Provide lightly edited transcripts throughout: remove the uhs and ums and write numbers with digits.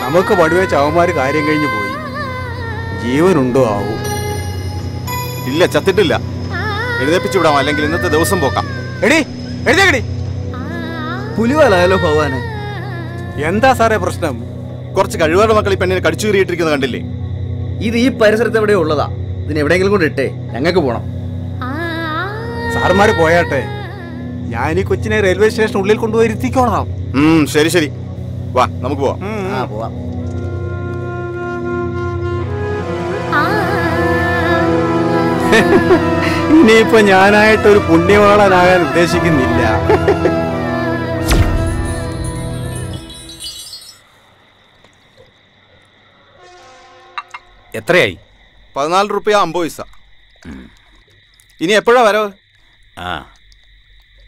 നമുക്ക് പടുവേ ചവന്മാര് കാര്യം കഴിഞ്ഞു പോയി. ജീവനുണ്ടോ ആവും? ഇല്ല, ചത്തിട്ടില്ല. എഴുന്നേപ്പിച്ചു വിടാം, അല്ലെങ്കിൽ ഇന്നത്തെ ദിവസം പോക്കാം. എടി എഴുതേക്കടി. പുലിവാലായാലോ ഭഗവാനെ? എന്താ സാറേ പ്രശ്നം? കുറച്ച് കഴിവാറ് മക്കൾ ഈ പെണ്ണിനെ കടിച്ചു കീറിയിട്ടിരിക്കുന്നത് കണ്ടില്ലേ? ഇത് ഈ പരിസരത്ത് എവിടെയോ ഉള്ളതാ. ഇതിന് എവിടെയെങ്കിലും കൊണ്ട് ഇട്ടേ, ഞങ്ങൾക്ക് പോണം. സാർമാര് പോയാട്ടെ, ഞാൻ ഈ കൊച്ചിനെ റെയിൽവേ സ്റ്റേഷൻ ഉള്ളിൽ കൊണ്ടുപോയി ഇരുത്തിക്കോളാം. ശരി ശരി, വാ നമുക്ക് പോവാം. പോവാം. ഇനിയിപ്പോ ഞാനായിട്ടൊരു പുണ്യവാളനാകാൻ ഉദ്ദേശിക്കുന്നില്ല. എത്രയായി? 14 രൂപ 50 പൈസ. ഇനി എപ്പോഴാ വരവ്?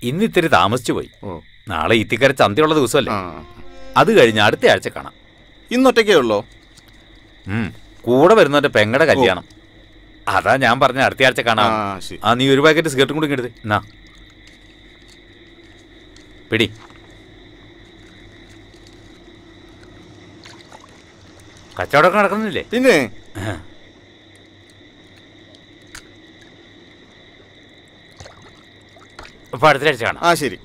ഇന്ന് ഇത്തിരി താമസിച്ചു പോയി. നാളെ ഇത്തിക്കര ചന്തയുള്ള ദിവസമല്ലേ. അത് കഴിഞ്ഞ് അടുത്ത ആഴ്ച കാണാം. ഇന്നൊറ്റയ്ക്കേ ഉള്ളോ? കൂടെ വരുന്നവന്റെ പെങ്ങടെ കല്യാണം. അതാ ഞാൻ പറഞ്ഞ അടുത്ത ആഴ്ച കാണാം. നീ ഒരു പാക്കറ്റ് സിഗരറ്റും കൂടി ഇങ്ങെടുത്ത്. എന്നാ പിടി. കച്ചവടമൊക്കെ നടക്കുന്നില്ലേ? പിന്നെ അപ്പൊ അടുത്ത ആഴ്ച കാണാം. ശരി.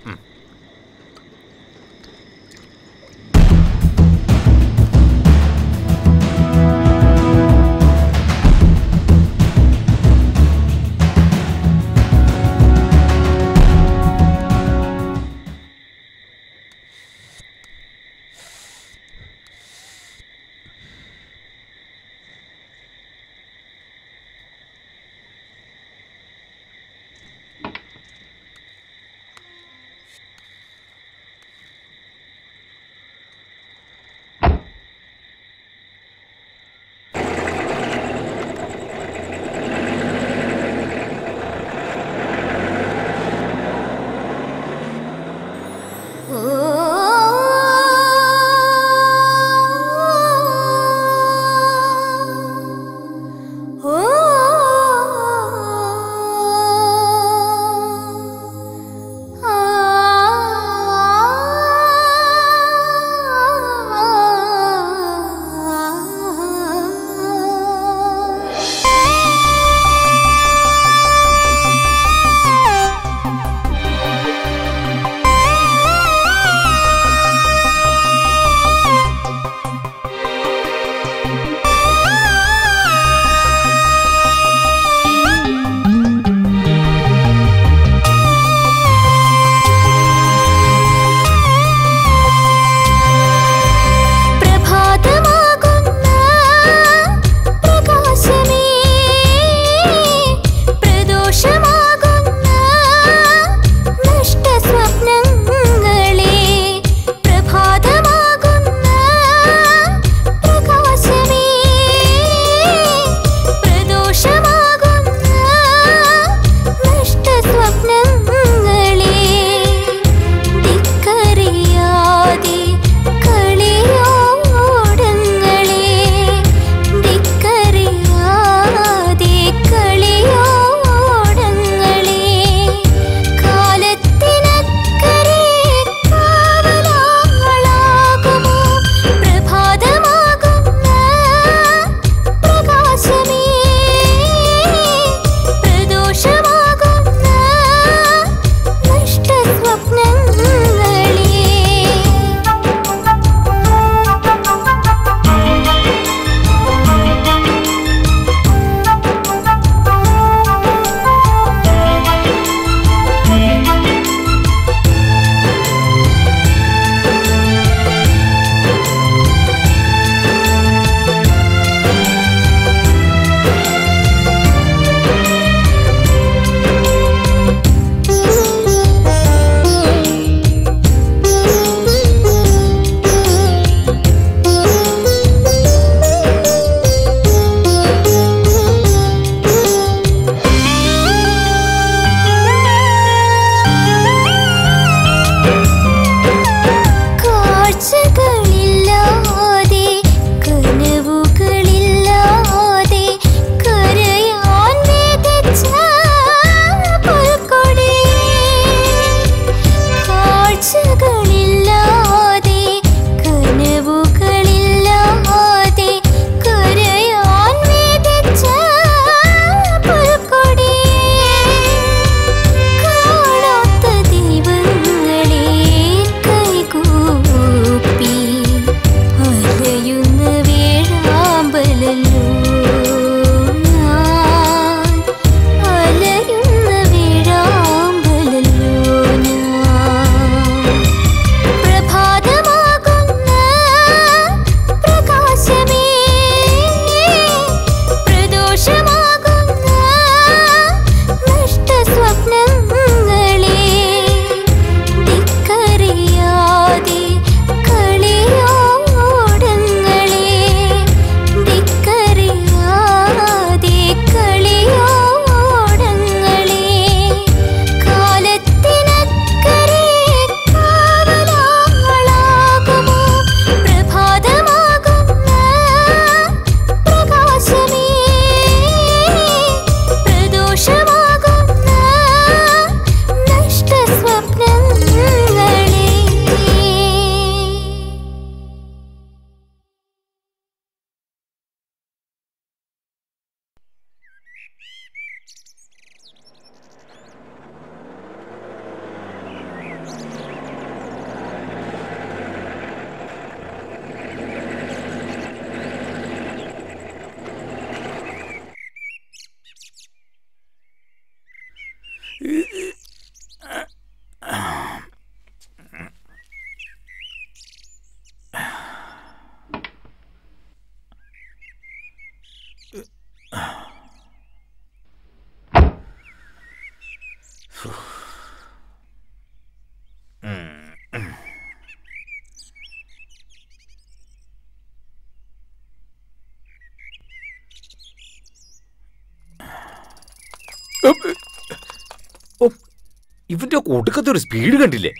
ഇവന്റെ ഒടുക്കത്തെ ഒരു സ്പീഡ് കണ്ടില്ലേ?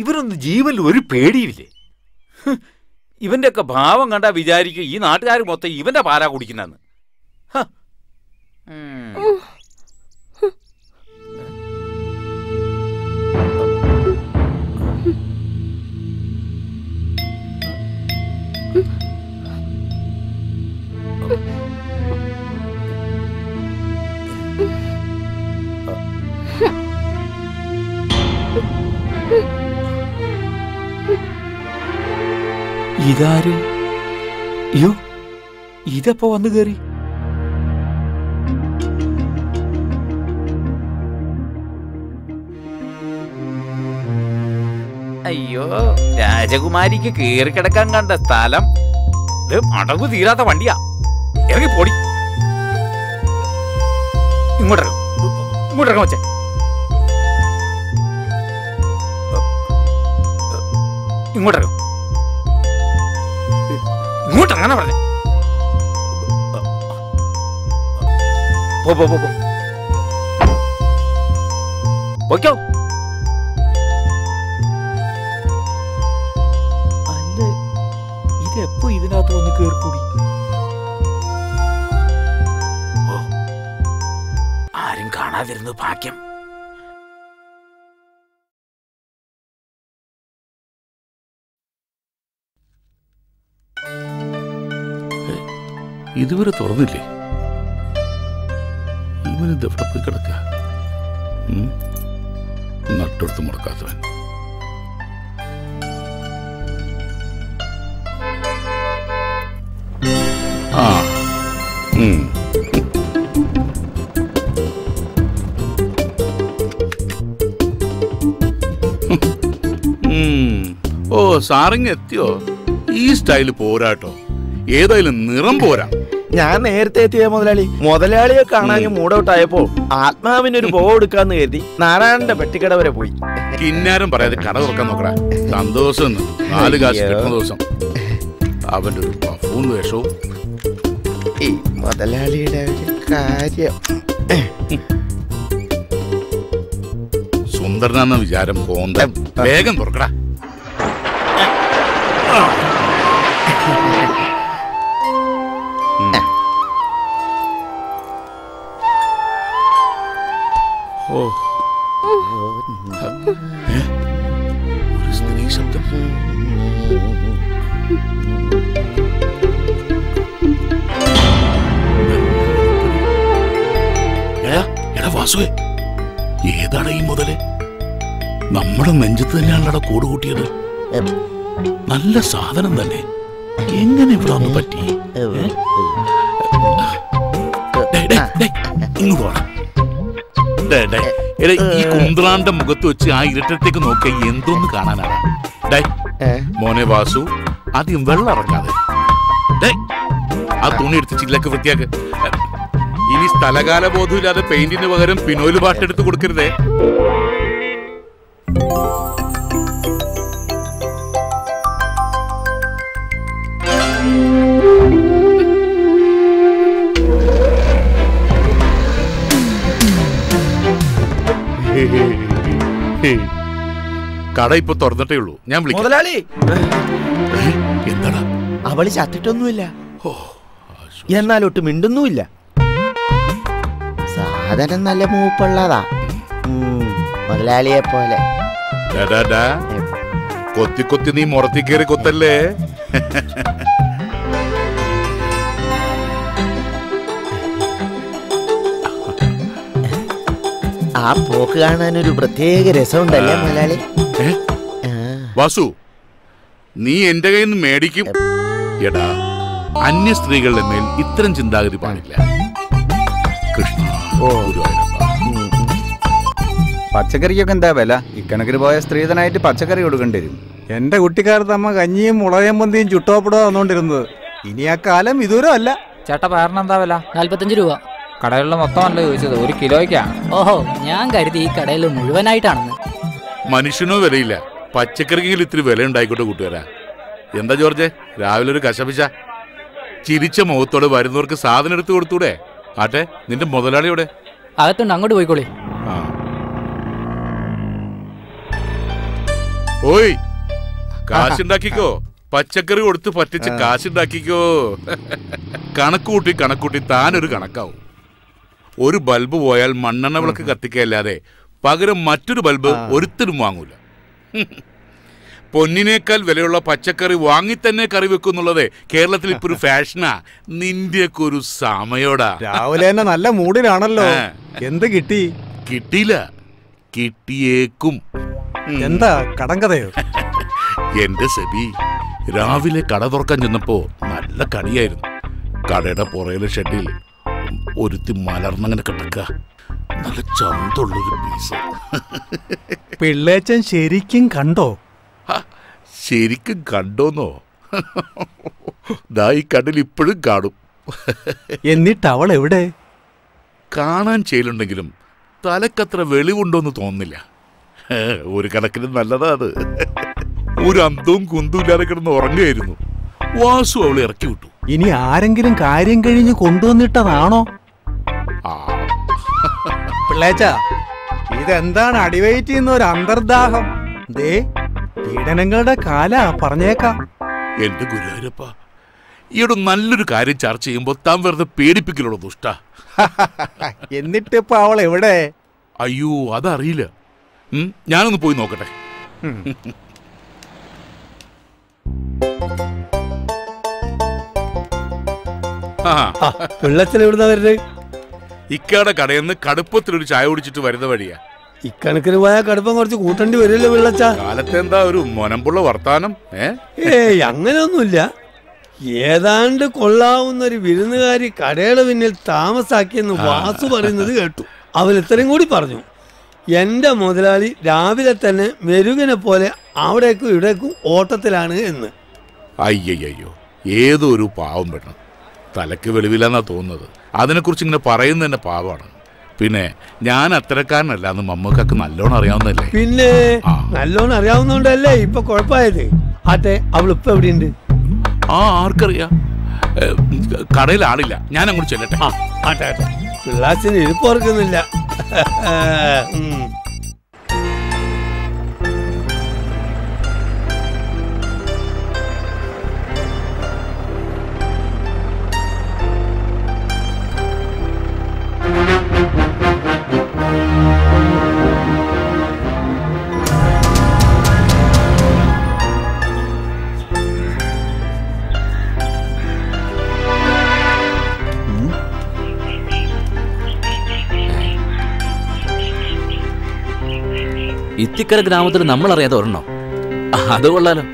ഇവരൊന്നും ജീവനിൽ ഒരു പേടിയില്ലേ? ഇവന്റെ ഒക്കെ ഭാവം കണ്ടാ വിചാരിക്കും ഈ നാട്ടുകാർ മൊത്തം ഇവന്റെ പാലാ കുടിക്കുന്നെന്ന്. ഇതാര്? അയ്യോ, ഇതെപ്പോ വന്നു കേറി? അയ്യോ, രാജകുമാരിക്ക് കേറി കിടക്കാൻ കണ്ട സ്ഥലം അടങ്ങു തീരാത്ത വണ്ടിയാ. ഇറങ്ങി പോടി. ഇങ്ങോട്ടിറങ്ങ വച്ചേ. ഇങ്ങോട്ടിറങ്ങും. ഇങ്ങോട്ടിറങ്ങാനാ പറഞ്ഞേ. പോയിക്കോ. അല്ല, ഇതെപ്പോ ഇതിനകത്ത് വന്ന് കേറിക്കൂടി? ആരും കാണാതിരുന്നു ഭാഗ്യം. ഇതുവരെ തുറന്നില്ലേ? ഇവനിത് എവിടെ പോയി കിടക്ക? നട്ടെടുത്ത് മുടക്കാത്തവൻ. ആ ഓ, സാറിങ് എത്തിയോ? ഈ സ്റ്റൈല് പോരാട്ടോ. ഏതായാലും നിറം പോരാ. ഞാൻ നേരത്തെ എത്തിയ മുതലാളിയെ കാണാൻ മൂടൗട്ടായപ്പോ ആത്മാവിനൊരു പോ എടുക്കാന്ന് കരുതി നാരായണന്റെ പെട്ടിക്കട വരെ പോയി. കിന്നാരം പറയാതെ കട തുറക്കാൻ നോക്കടാ. സന്തോഷം 4 കാശ് കിട്ടുന്ന ദിവസം. അവന്റെ ഒരു പഫൂൺ വേഷവും. ഈ മുതലാളിയുടെ ഒരു കാര്യം. സുന്ദരനാന്ന വിചാരം കോന്ത. വേഗം തുറക്കടാ. ഒരു സ്ത്രീ ശബ്ദം. എടാ വാസുവേ, ഏതാണ് ഈ മുതല്? നമ്മുടെ നെഞ്ചത്ത് തന്നെയാണല്ലോ കൂട് കൂട്ടിയത്. നല്ല സാധനം തന്നെ. എങ്ങനെ ഇവിടെ ഒന്ന് പറ്റി? ഇങ്ങോട്ട് വേണം. ഈ കുന്ത്രാന്റെ മുഖത്ത് വെച്ച് ആ ഇരട്ടത്തേക്ക് നോക്ക എന്തോന്ന് കാണാനാണ്? മോനെ വാസു, ആദ്യം വെള്ളം ഇറങ്ങാതെ ആ തുണി എടുത്ത് ചില്ലൊക്കെ വൃത്തിയാക്ക്. ഇനി സ്ഥലകാല ബോധമില്ലാതെ പെയിന്റിന് പകരം പിനോയിൽ പാട്ടെടുത്ത് കൊടുക്കരുതേ. കട ഇപ്പൊ തുറന്നിട്ടേ ഉള്ളൂ. ഞാൻ വിളിക്കാം. മുതലാളി, എന്താടാ? അവള് ചത്തിട്ടൊന്നുമില്ല, എന്നാലൊട്ട് മിണ്ടുന്നുമില്ല. സാധനം നല്ല മൂപ്പുള്ളതാ, മുതലാളിയെ പോലെ. കൊത്തി കൊത്തി നീ മുറത്തി കയറി കൊത്തല്ലേ? ആ പോക്ക് കാണാൻ ഒരു പ്രത്യേക രസമുണ്ടല്ലേ മുതലാളി? വാസു, നീ എന്റെ കയ്യിൽ നിന്ന് മേടിക്കും. എടാ, അന്യ സ്ത്രീകളുടെ മേൽ ഇത്തരം ചിന്താഗതി പാടില്ല. കൃഷ്ണ, പച്ചക്കറിക്കൊക്കെ എന്താ വില? ഇക്കണക്കിന് പോയ സ്ത്രീധനായിട്ട് പച്ചക്കറി കൊടുക്കേണ്ടി വരും. എന്റെ കുട്ടിക്കാലത്ത് അമ്മ കഞ്ഞിയും മുളകയും പൊന്തിയും ചുട്ടോപ്പിടോ വന്നോണ്ടിരുന്നത്. ഇനി ആ കാലം വിദൂരം അല്ല. ചേട്ടാ പയറിന് എന്താ വില? 45 രൂപ. കടകളിൽ മൊത്തമല്ല ചോദിച്ചത്, 1 കിലോയ്ക്കാ. ഓഹോ, ഞാൻ കരുതി ഈ കടയിൽ മുഴുവനായിട്ടാണെന്ന്. മനുഷ്യനോ വിലയില്ല, പച്ചക്കറിക്കെങ്കിലും ഇത്തിരി വില ഉണ്ടായിക്കോട്ടെ കൂട്ടുകാരാ. എന്താ ജോർജ്, രാവിലെ ഒരു കശപിശ? ചിരിച്ച മുഖത്തോടെ വരുന്നവർക്ക് സാധനം എടുത്തു കൊടുത്തൂടെ? ആട്ടെ, നിന്റെ മുതലാളിയോടെ? അകത്തുണ്ട്, അങ്ങോട്ട് പോയിക്കോളി. ഓയ്, കാശുണ്ടാക്കിക്കോ. പച്ചക്കറി കൊടുത്ത് പറ്റിച്ച് കാശുണ്ടാക്കിക്കോ. കണക്കൂട്ടി താനൊരു കണക്കാവും. ഒരു ബൾബ് പോയാൽ മണ്ണെണ്ണ വിളക്ക് കത്തിക്കല്ലാതെ പകരം മറ്റൊരു ബൾബ് ഒരുത്തരും വാങ്ങൂല. പൊന്നിനേക്കാൾ വിലയുള്ള പച്ചക്കറി വാങ്ങി തന്നെ കറി വെക്കുന്നുള്ളത് കേരളത്തിൽ ഇപ്പൊ ഒരു ഫാഷനാ. നിന്റെയൊക്കെ ഒരു സമയോടാ. രാവിലെ തന്നെ നല്ല മൂഡിലാണല്ലോ. എന്ത് കിട്ടി? കിട്ടിയില്ല, കിട്ടിയേക്കും. എന്താ കടങ്കഥയോ? എന്റെ സെബി, രാവിലെ കട തുറക്കാൻ ചെന്നപ്പോ നല്ല കടിയായിരുന്നു. കടയുടെ പുറയിലെ ഷെഡിൽ ഒരുത്തി മലർന്നങ്ങനെ കിടക്ക, നല്ല ചന്തുള്ളൊരു പീസ്. പിള്ളേച്ചൻ ശരിക്കും കണ്ടോ? ശരിക്കും കണ്ടോന്നോ? ദാ ഈ കണ്ണിൽ ഇപ്പോഴും കാണും. എന്നിട്ട് അവൾ എവിടെ? കാണാൻ ചെയ്യലുണ്ടെങ്കിലും തലക്കത്ര വെളിവുണ്ടോന്ന് തോന്നുന്നില്ല. ഒരു കണക്കിന് നല്ലതാ അത്. ഒരു അന്തവും കുന്തും ഇല്ലാതെ കിടന്ന് ഉറങ്ങുകയായിരുന്നു. വാസു അവളെ ഇറക്കി വിട്ടു. ഇനി ആരെങ്കിലും കാര്യം കഴിഞ്ഞ് കൊണ്ടുവന്നിട്ടതാണോ? പിള്ളേച്ച, ഇതെന്താണ് അടിവയറ്റ് ചെയ്യുന്ന ഒരു അന്തർദാഹം? ദേ, പീഡനങ്ങളുടെ കാല പറഞ്ഞേക്കാം. എന്റെ ഗുരുവായൂരപ്പ, ഈയിടെ നല്ലൊരു കാര്യം ചർച്ച ചെയ്യുമ്പോ താൻ വെറുതെ പേടിപ്പിക്കലുള്ളൂ ദുഷ്ട. എന്നിട്ടിപ്പോ അവൾ എവിടെ? അയ്യോ, അതറിയില്ല. ഞാനൊന്ന് പോയി നോക്കട്ടെ. വെള്ളത്തിലെവിടുന്ന വരുന്നത്? ഇക്കയുടെ കടയിൽ നിന്ന് കടുപ്പത്തിലൊരു ചായ കുടിച്ചിട്ട് വരുന്ന വഴിയാ. ഇക്കണക്കിന് പോയാൽ കടുപ്പം കുറച്ച് കൂട്ടേണ്ടി വരുമല്ലോ വെള്ളച്ച. കാലത്തെ എന്താ ഒരു മൊനമ്പുള്ള വർത്താനം? ഏയ്, അങ്ങനെയൊന്നുമില്ല. ഏതാണ്ട് കൊള്ളാവുന്നൊരു വിരുന്നുകാരി കടയുടെ പിന്നിൽ താമസാക്കിയെന്ന് വാസു പറയുന്നത് കേട്ടു. അവൻ ഇത്രയും കൂടി പറഞ്ഞു, എന്റെ മുതലാളി രാവിലെ തന്നെ മെരുകനെ പോലെ അവിടേക്കും ഇവിടേക്കും ഓട്ടത്തിലാണ് എന്ന്. അയ്യോ, ഏതോ ഒരു പാവം പെണ്ണ്. തലക്ക് വെളിവില്ലെന്നാ തോന്നുന്നത്. അതിനെക്കുറിച്ച് ഇങ്ങനെ പറയുന്നത് തന്നെ പാവമാണ്. പിന്നെ ഞാൻ അത്തരക്കാരനല്ല എന്ന് മമ്മക്കൊക്കെ നല്ലോണം അറിയാവുന്നല്ലേ. പിന്നെ നല്ലോണം അറിയാവുന്നോണ്ടല്ലേ ഇപ്പൊ കുഴപ്പമായത്. ആട്ടെ, അവൾ ഇപ്പൊ എവിടെയുണ്ട്? ആർക്കറിയാം. കടയിൽ ആളില്ല, ഞാൻ അങ്ങോട്ട് ചെല്ലട്ടെ. ആട്ടെ, പിള്ളാച്ചിന് ഇരിപ്പ് ഓർക്കുന്നില്ല. ഇത്തിക്കര ഗ്രാമത്തിൽ നമ്മൾ അറിയാതെ ഒരെണ്ണോ? അത് കൊള്ളാലോ.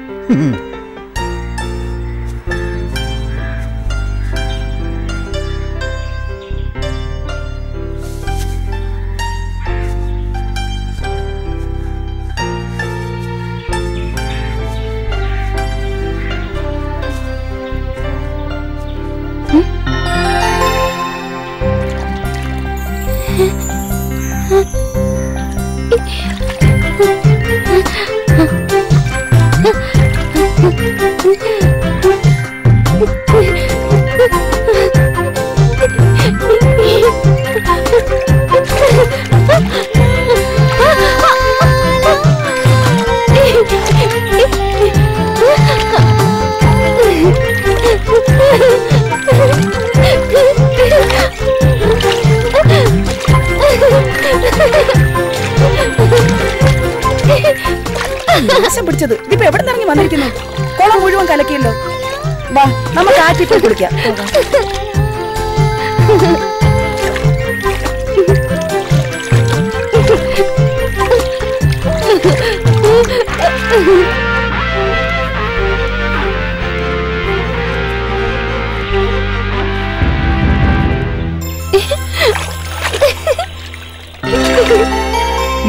പിടിച്ചത് ഇതിപ്പോ എവിടെ നിറങ്ങി വന്നിരിക്കുന്നു? കുളം മുഴുവൻ കലക്കിയല്ലോ. വാ, നമുക്ക് ആറ്റി പോയി കുളിക്കാം.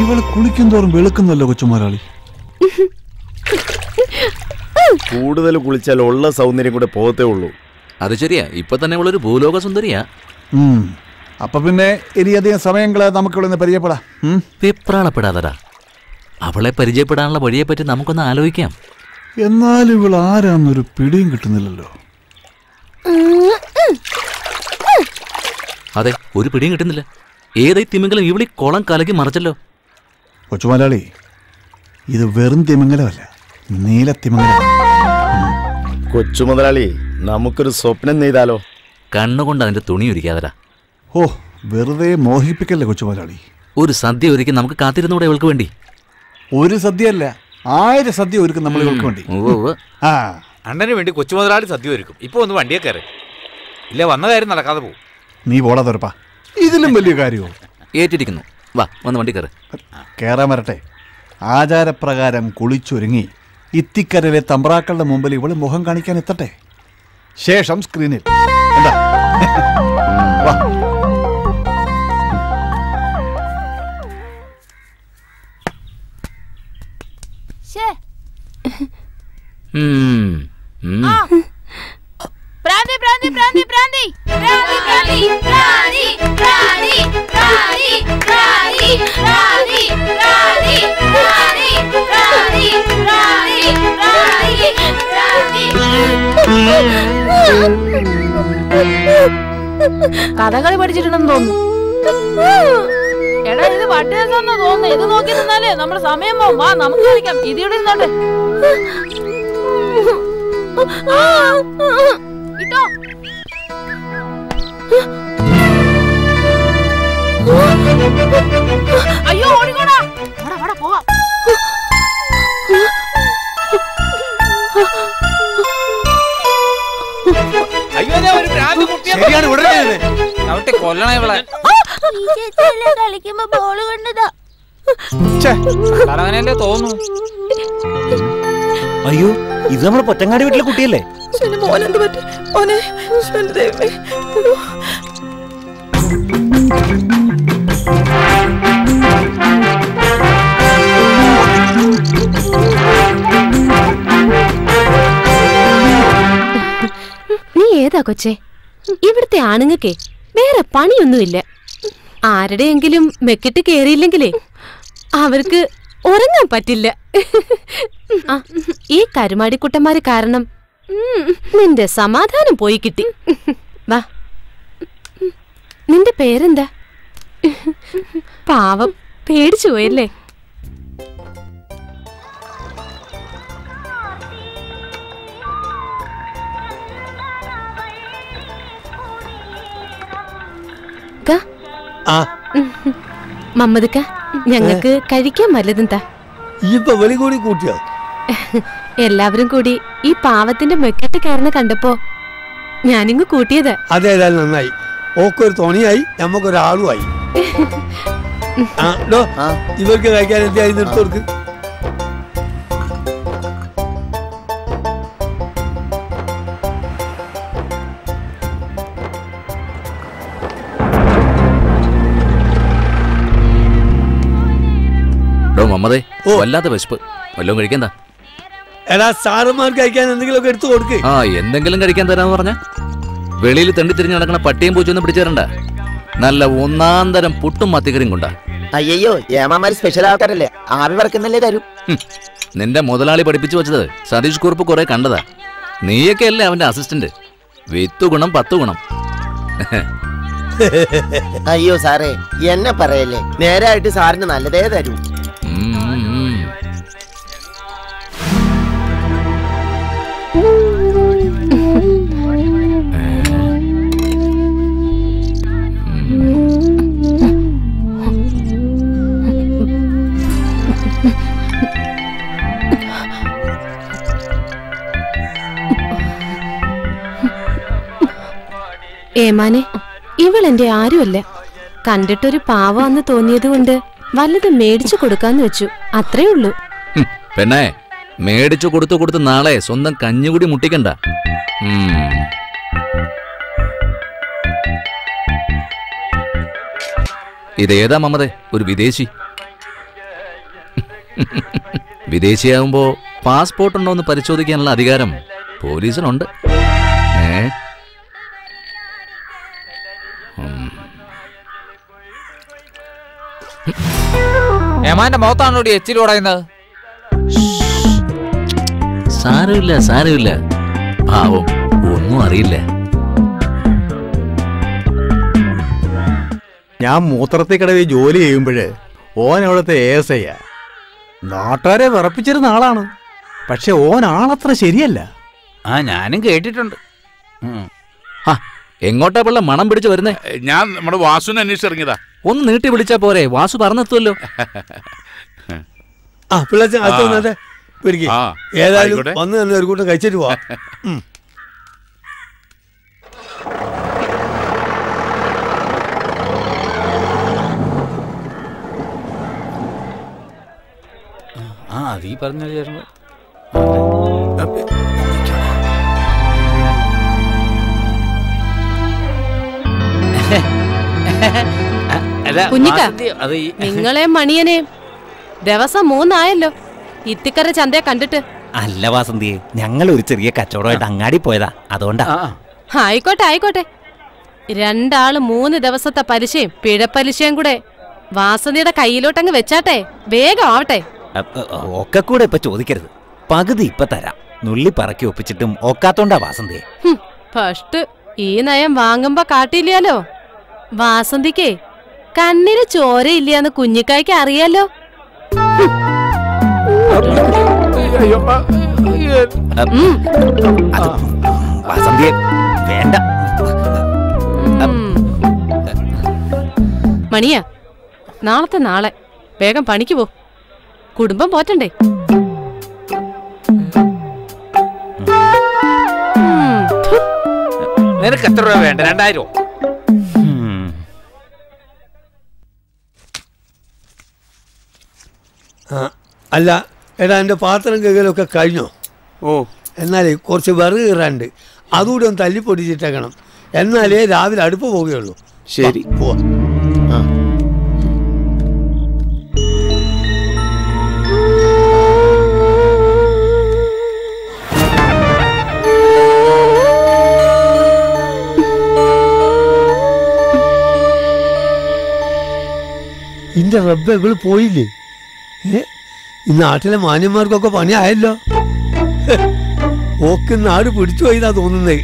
ഇവള് കുളിക്കും തോറും വെളുക്കുന്നല്ലോ കൊച്ചുമുതലാളി. കൂടുതൽ കുളിച്ചാൽ ഉള്ള സൗന്ദര്യം കൂടെ പോകത്തേ ഉള്ളൂ. അത് ശരിയാ, ഇപ്പൊ തന്നെ ഉള്ളൊരു ഭൂലോക സുന്ദരിയാ. അപ്പൊ പിന്നെ ഇനി അധികം സമയങ്ങളെ നമുക്ക് ഇവിടെ പരിചയപ്പെടാം. വെപ്രാളപ്പെടാതടാ, അവളെ പരിചയപ്പെടാനുള്ള വഴിയെ പറ്റി നമുക്കൊന്ന് ആലോചിക്കാം. എന്നാലും ഇവൾ ആരാന്നൊരു പിടിയും കിട്ടുന്നില്ലല്ലോ. അതെ, ഒരു പിടിയും കിട്ടുന്നില്ല. ഏതായി തിമിംഗലം ഇവിളി കുളം കലക്കി മറിച്ചല്ലോ. കൊച്ചുമുതലാളി, ഇത് വെറും തിമിംഗലമല്ല, നീലത്തിമിംഗലം. കൊച്ചുമുതലാളി, നമുക്കൊരു സ്വപ്നം നെയ്താലോ? കണ്ണുകൊണ്ട് അതിന്റെ തുണി ഒരുക്കാതരാ. ഓ, വെറുതെ മോഹിപ്പിക്കല്ലേ കൊച്ചുമുതലാളി. ഒരു സദ്യ ഒരുക്കി നമുക്ക് കാത്തിരുന്നൂടെ ഇവൾക്ക് വേണ്ടി? ഒരു സദ്യയല്ല, 1000 സദ്യ ഒരുക്കും നമ്മൾ ഇവൾക്ക് വേണ്ടി. അണ്ണന് വേണ്ടി കൊച്ചുമുതലാളി സദ്യ ഒരുക്കും. ഇപ്പൊ ഒന്ന് വണ്ടിയെ കയറി, ഇല്ല വന്ന കാര്യം നടക്കാതെ പോകും. നീ പോടാ തുറപ്പാ, ഇതിലും വലിയ കാര്യമോ? ഏറ്റിരിക്കുന്നു. വാ, വന്ന് വണ്ടി കയറി. കയറാൻ വരട്ടെ. ആചാരപ്രകാരം കുളിച്ചൊരുങ്ങി ഇത്തിക്കരയിലെ തമ്പ്രാക്കളുടെ മുമ്പിൽ ഇവള് മുഖം കാണിക്കാൻ എത്തട്ടെ. ശേഷം സ്ക്രീനിൽ. എന്താ? വാ. പ്രാന്തി പ്രാന്തി പ്രാന്തി പ്രാന്തി പ്രാന്തി പ്രാന്തി പ്രാന്തി പ്രാന്തി പ്രാന്തി പ്രാന്തി പ്രാന്തി പ്രാന്തി പ്രാന്തി പ്രാന്തി കഥകളി പഠിച്ചിട്ടുണ്ടെന്ന് തോന്നുന്നു. എടാ, ഇത് പട്ടിയെന്ന് തോന്നുന്നു. ഇത് നോക്കി നിന്നാലേ നമ്മുടെ സമയം പോവും. വാ, നമുക്ക് കളിക്കാം. ഇതിവിടെ ഇരുന്നോട്ടെ. ഇട്ടോ. അയ്യോ, ഓടിക്കോടാ. പോവാം. കളിക്കുമ്പോ ബോള് കണ്ടതാ. തോന്നുന്നു. അയ്യോ, ഇത് നമ്മളെ പൊറ്റങ്ങാടി വീട്ടിലെ കുട്ടിയല്ലേ? മോനെന്ത് പറ്റി മോനെ? ദൈവമേ. നീ ഏതാ കൊച്ചേ? ഇവിടുത്തെ ആണുങ്ങൾക്കേ വേറെ പണിയൊന്നുമില്ല. ആരുടെയെങ്കിലും മെക്കിട്ട് കേറിയില്ലെങ്കിലേ അവർക്ക് ഉറങ്ങാൻ പറ്റില്ല. ഈ കരുമാടിക്കുട്ടന്മാര് കാരണം നിന്റെ സമാധാനം പോയി കിട്ടി. വാ, നിന്റെ പേരെന്താ? പാവം, പേടിച്ചു പോയല്ലേ? മമ്മദ്ക്ക, ഞങ്ങൾക്ക് കഴിക്കാൻ വല്ലതെന്താ? കൂട്ടിയോ? എല്ലാവരും കൂടി ഈ പാവത്തിന്റെ മെക്കെട്ട് കയറുന്ന കണ്ടപ്പോ ഞാനിങ്ങ് കൂട്ടിയത്. അതേതായാലും നന്നായി. ഓക്കൊരു തോണിയായി, നമ്മക്കൊരാളുമായി. ഇവർക്ക് കഴിക്കാൻ എന്തായി നിർത്തോർക്ക്? മമ്മതേ, വല്ലാത്ത വിശപ്പ്. വല്ലതും കഴിക്കണ്ട. എടാ, സാറന്മാർക്ക് കഴിക്കാൻ എന്തെങ്കിലും എടുത്തു കൊടുക്ക്. എന്തെങ്കിലും കഴിക്കാൻ തരാന്ന് പറഞ്ഞ വെളിയിൽ തെണ്ടി തിരിഞ്ഞ് നടക്കണ പട്ടിയും പൂച്ചൊന്നും പിടിച്ചു തരണ്ട. നല്ല ഒന്നാന്തരം പുട്ടും മത്തിക്കറിയും കൊണ്ടാ. അയ്യോ, ഏമാമാര് സ്പെഷ്യൽ ആൾക്കാരല്ലേ, ആവി വറക്കുന്നല്ലേ തരും. നിന്റെ മുതലാളി പഠിപ്പിച്ചു വെച്ചത് സതീഷ് കുറുപ്പ് കുറെ കണ്ടതാ. നീയൊക്കെ അല്ലേ അവന്റെ അസിസ്റ്റന്റ്. 10 ഗുണം 10 ഗുണം. അയ്യോ സാറേ, എന്നെ പറയല്ലേ, നേരായിട്ട് സാറിന് നല്ലതേ തരൂ. ഏമാനെ, ഇവളെന്റെ ആരുമല്ല. കണ്ടിട്ടൊരു പാവാന്ന് തോന്നിയത് കൊണ്ട് വല്ലത് മേടിച്ചു കൊടുക്കാന്ന് വെച്ചു, അത്രേ ഉള്ളൂ. പെണ്ണേ, മേടിച്ചു കൊടുത്തു നാളെ സ്വന്തം കഞ്ഞുകൂടി മുട്ടിക്കണ്ട. ഇതേതാ മമ്മതേ? ഒരു വിദേശി? വിദേശിയാകുമ്പോ പാസ്പോർട്ട് ഉണ്ടോ എന്ന് പരിശോധിക്കാനുള്ള അധികാരം പോലീസിനുണ്ട്. ഏമാന്റെ മുഖത്താണോ എച്ചിൽ ഉടയുന്നത്? സാരമില്ല സാരമില്ല, പാവം ഒന്നും അറിയില്ല. ഞാൻ മൂത്രത്തിൽ കടവിൽ ജോലി ചെയ്യുമ്പോഴ് ഓൻ അവിടുത്തെ ASI നാട്ടുകാരെ വിറപ്പിച്ചിരുന്ന ആളാണ്. പക്ഷെ ഓൻ ആളത്ര ശരിയല്ല. ഞാനും കേട്ടിട്ടുണ്ട്. എങ്ങോട്ടാ പിള്ള മണം പിടിച്ച് വരുന്നേ? ഞാൻ നമ്മുടെ വാസുവിനെ അന്വേഷിച്ചിറങ്ങിയതാ. ഒന്ന് നീട്ടി വിളിച്ചാ പോരെ, വാസു പറഞ്ഞെത്തുമല്ലോ. ഏതായാലും വന്ന് തന്നെ ഒരു കൂട്ടം കഴിച്ചിട്ട് പോവാ. അതീ പറഞ്ഞ കുഞ്ഞിക്ക, നിങ്ങളെ മണിയനെയും ദിവസം 3 ആയല്ലോ ഇത്തിക്കര ചന്തയെ കണ്ടിട്ട്. അല്ല വാസന്തിയെ, ഞങ്ങൾ ഒരു ചെറിയ കച്ചവടമായിട്ട് അങ്ങാടി പോയതാ, അതുകൊണ്ടാ. ആയിക്കോട്ടെ ആയിക്കോട്ടെ. 2 ആള് 3 ദിവസത്തെ പലിശയും പിഴപ്പലിശയും കൂടെ വാസന്തിയുടെ കയ്യിലോട്ടങ്ങ് വെച്ചാട്ടെ, വേഗം ആവട്ടെ. ഒക്കെ കൂടെ ഇപ്പൊ ചോദിക്കരുത്, പകുതി ഇപ്പൊ തരാം. നുള്ളി പറക്കി ഒപ്പിച്ചിട്ടും ഒക്കാത്തോണ്ടാ വാസന്തിയെ. ഫസ്റ്റ് ഈ നയം വാങ്ങുമ്പോ കാട്ടില്ലാലോ. വാസന്തിക്കേ കണ്ണിന് ചോരയില്ലാന്ന് കുഞ്ഞിക്കായ്ക്ക് അറിയാലോ. വാസന്തിയെ വേണ്ട. മണിയാ, നാളത്തെ നാളെ വേഗം പണിക്ക് പോ, കുടുംബം പോറ്റണ്ടേ. നിനക്ക് എത്ര രൂപ വേണ്ട? 2000. അല്ല എടാ, എൻ്റെ പാത്രം കഴുകലൊക്കെ കഴിഞ്ഞോ? എന്നാലേ കുറച്ച് വിറക് കീറാണ്ട്, അതുകൂടി ഒന്ന് തല്ലിപ്പൊടിച്ചിട്ടേക്കണം. എന്നാലേ രാവിലെ അടുപ്പ് പോവുകയുള്ളൂ. ശരി, പോവാ. ഇന്റെ റബ്ബ് ഇവള് പോയില്ലേ? ഈ നാട്ടിലെ മാന്യന്മാർക്കൊക്കെ പണിയായല്ലോ. ഓക്ക് നാട് പിടിച്ചു പോയിന്നാ തോന്നുന്നേ.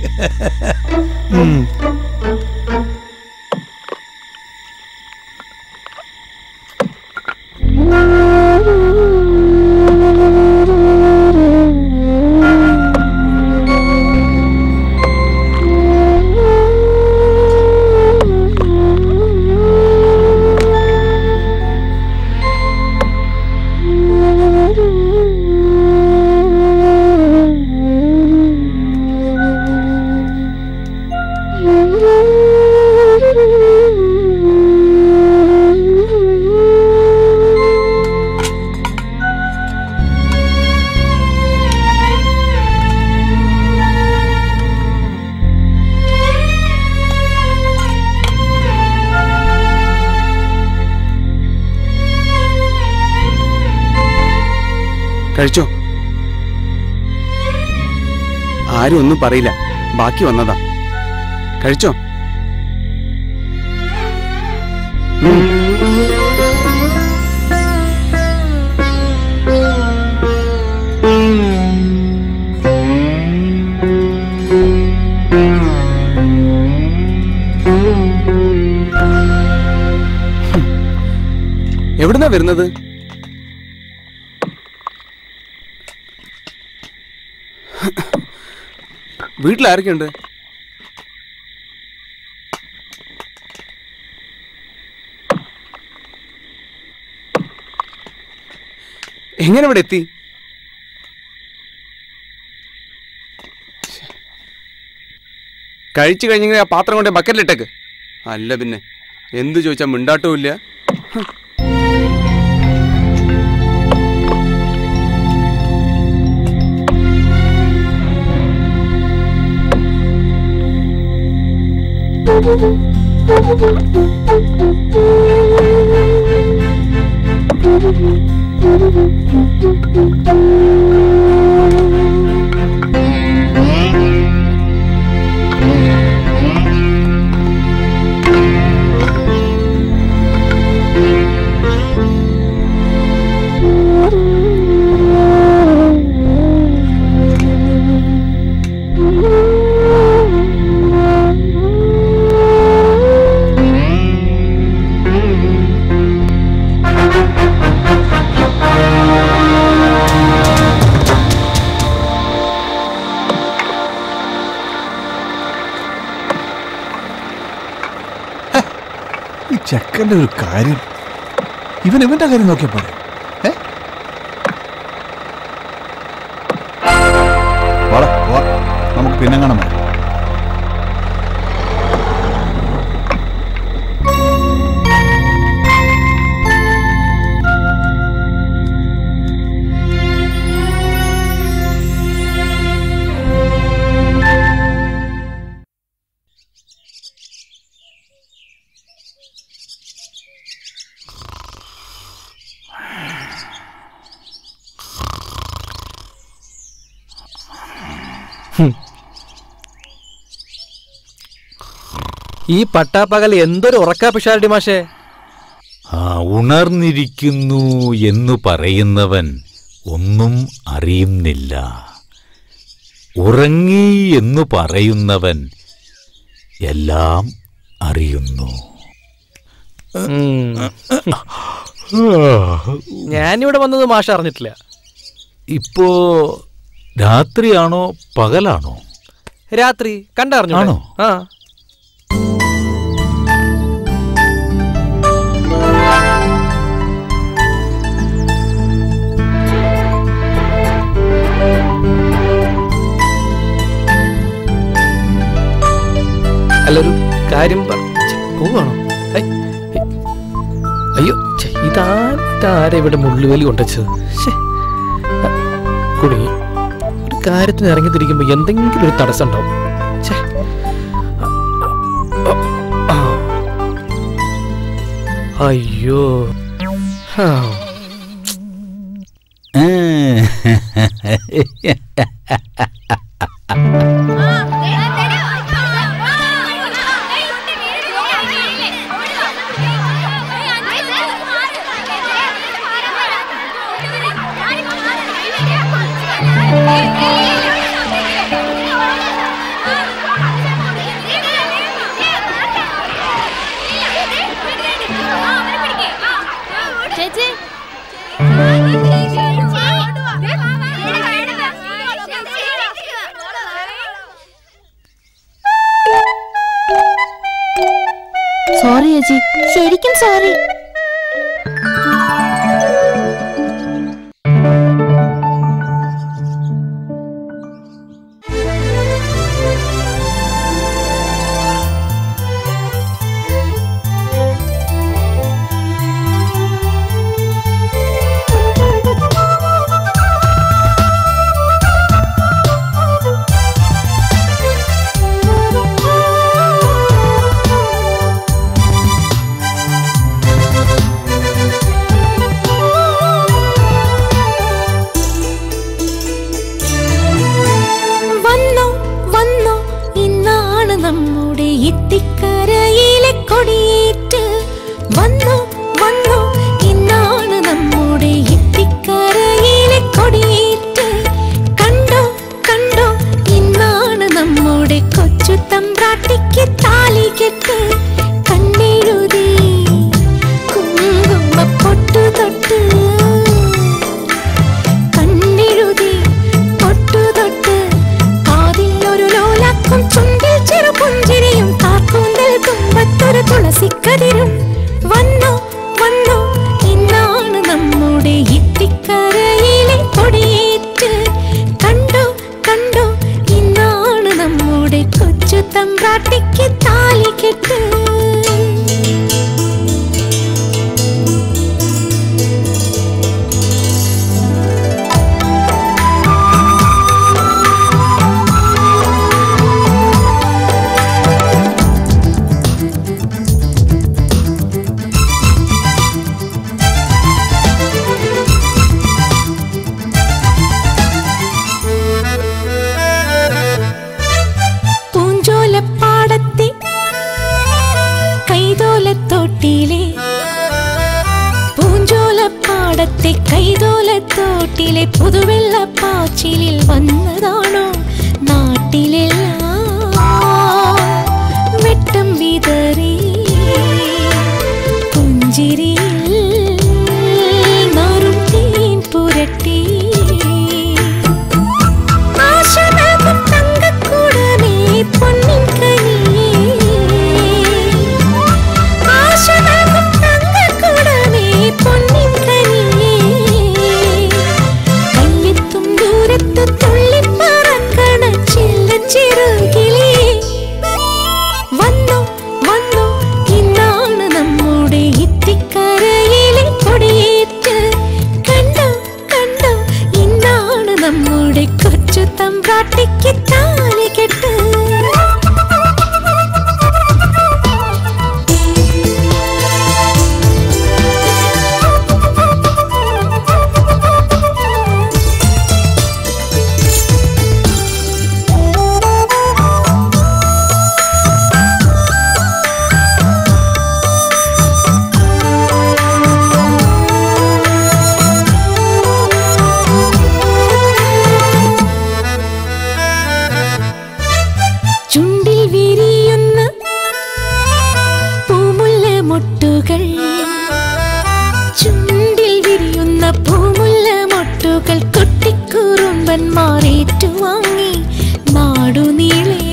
കഴിച്ചോ? ആരും ഒന്നും പറയില്ല, ബാക്കി വന്നതാ. കഴിച്ചോ? എവിടുന്നാ വരുന്നത്? വീട്ടിലാരൊക്കെയുണ്ട്? എങ്ങനെ ഇവിടെ എത്തി? കഴിച്ചു കഴിഞ്ഞെങ്കിൽ ആ പാത്രം കൊണ്ട് ബക്കറ്റിലിട്ടേക്ക്. അല്ല പിന്നെ എന്ത് ചോദിച്ചാൽ മിണ്ടാട്ടവും ഇല്ല. ചെക്കൻ്റെ ഒരു കാര്യം, ഇവന്റെ കാര്യം നോക്കിയാ പോരെ? നമുക്ക് പിന്നെ കാണാൻ പറ്റും. ഈ പട്ടാപ്പകൽ എന്തൊരു ഉറക്കാ പിഷാരടി മാഷേ. ഉണർന്നിരിക്കുന്നു എന്നു പറയുന്നവൻ ഒന്നും അറിയുന്നില്ല, ഉറങ്ങി എന്നു പറയുന്നവൻ എല്ലാം അറിയുന്നു. ഞാനിവിടെ വന്നത് മാഷ അറിഞ്ഞിട്ടില്ല. ഇപ്പോ രാത്രിയാണോ പകലാണോ? രാത്രി കണ്ടറിഞ്ഞോ? ആ അല്ലൊരു കാര്യം പോവാണോ? അയ്യോ ഇതാരെ ഇവിടെ മുള്ളുവേലി കൊണ്ടുവച്ചത്. കുടുങ്ങി. ഒരു കാര്യത്തിന് ഇറങ്ങി തിരിക്കുമ്പോ എന്തെങ്കിലും ഒരു തടസ്സം ഉണ്ടാവും. അയ്യോ സോറി ചേച്ചി, ശരിക്കും സോറി. പണ്ടത്തെ കൈതോലത്തോട്ടിലെ പുതുവെള്ളപ്പാച്ചിലിൽ വന്നതാണോ നാട്ടിലെല്ലാം വെട്ടം വിതറി പുഞ്ചിരിയിൽ നാറും തേൻ പുരട്ടി ആശനാകും തങ്കക്കൂടമേ പൊന്നിൻ കനിയേ ആശനാകും തങ്കക്കൂടമേ പൊന്നിൻ കനിയേ കയ്യെത്തും ദൂരത്ത് തുള്ളിപ്പറക്കണ ചെല്ലച്ചിറുകിലേ വന്നോ വന്നോ ഇന്നാണ് നമ്മുടെ ഇത്തിക്കരയിലെ കൊടിയേറ്റ് കണ്ടോ കണ്ടോ ഇന്നാണ് നമ്മുടെ കൊച്ചു തമ്പ്രാട്ടിക്ക് താലികെട്ട് ചുണ്ടിൽ വിരിയുന്ന പൂമുല്ല മൊട്ടുകൾ ചുണ്ടിൽ വിരിയുന്ന പൂമുല്ല മൊട്ടുകൾ കുട്ടിക്കുറുമ്പന്മാർ ഏറ്റുവാങ്ങി നാടുനീളെ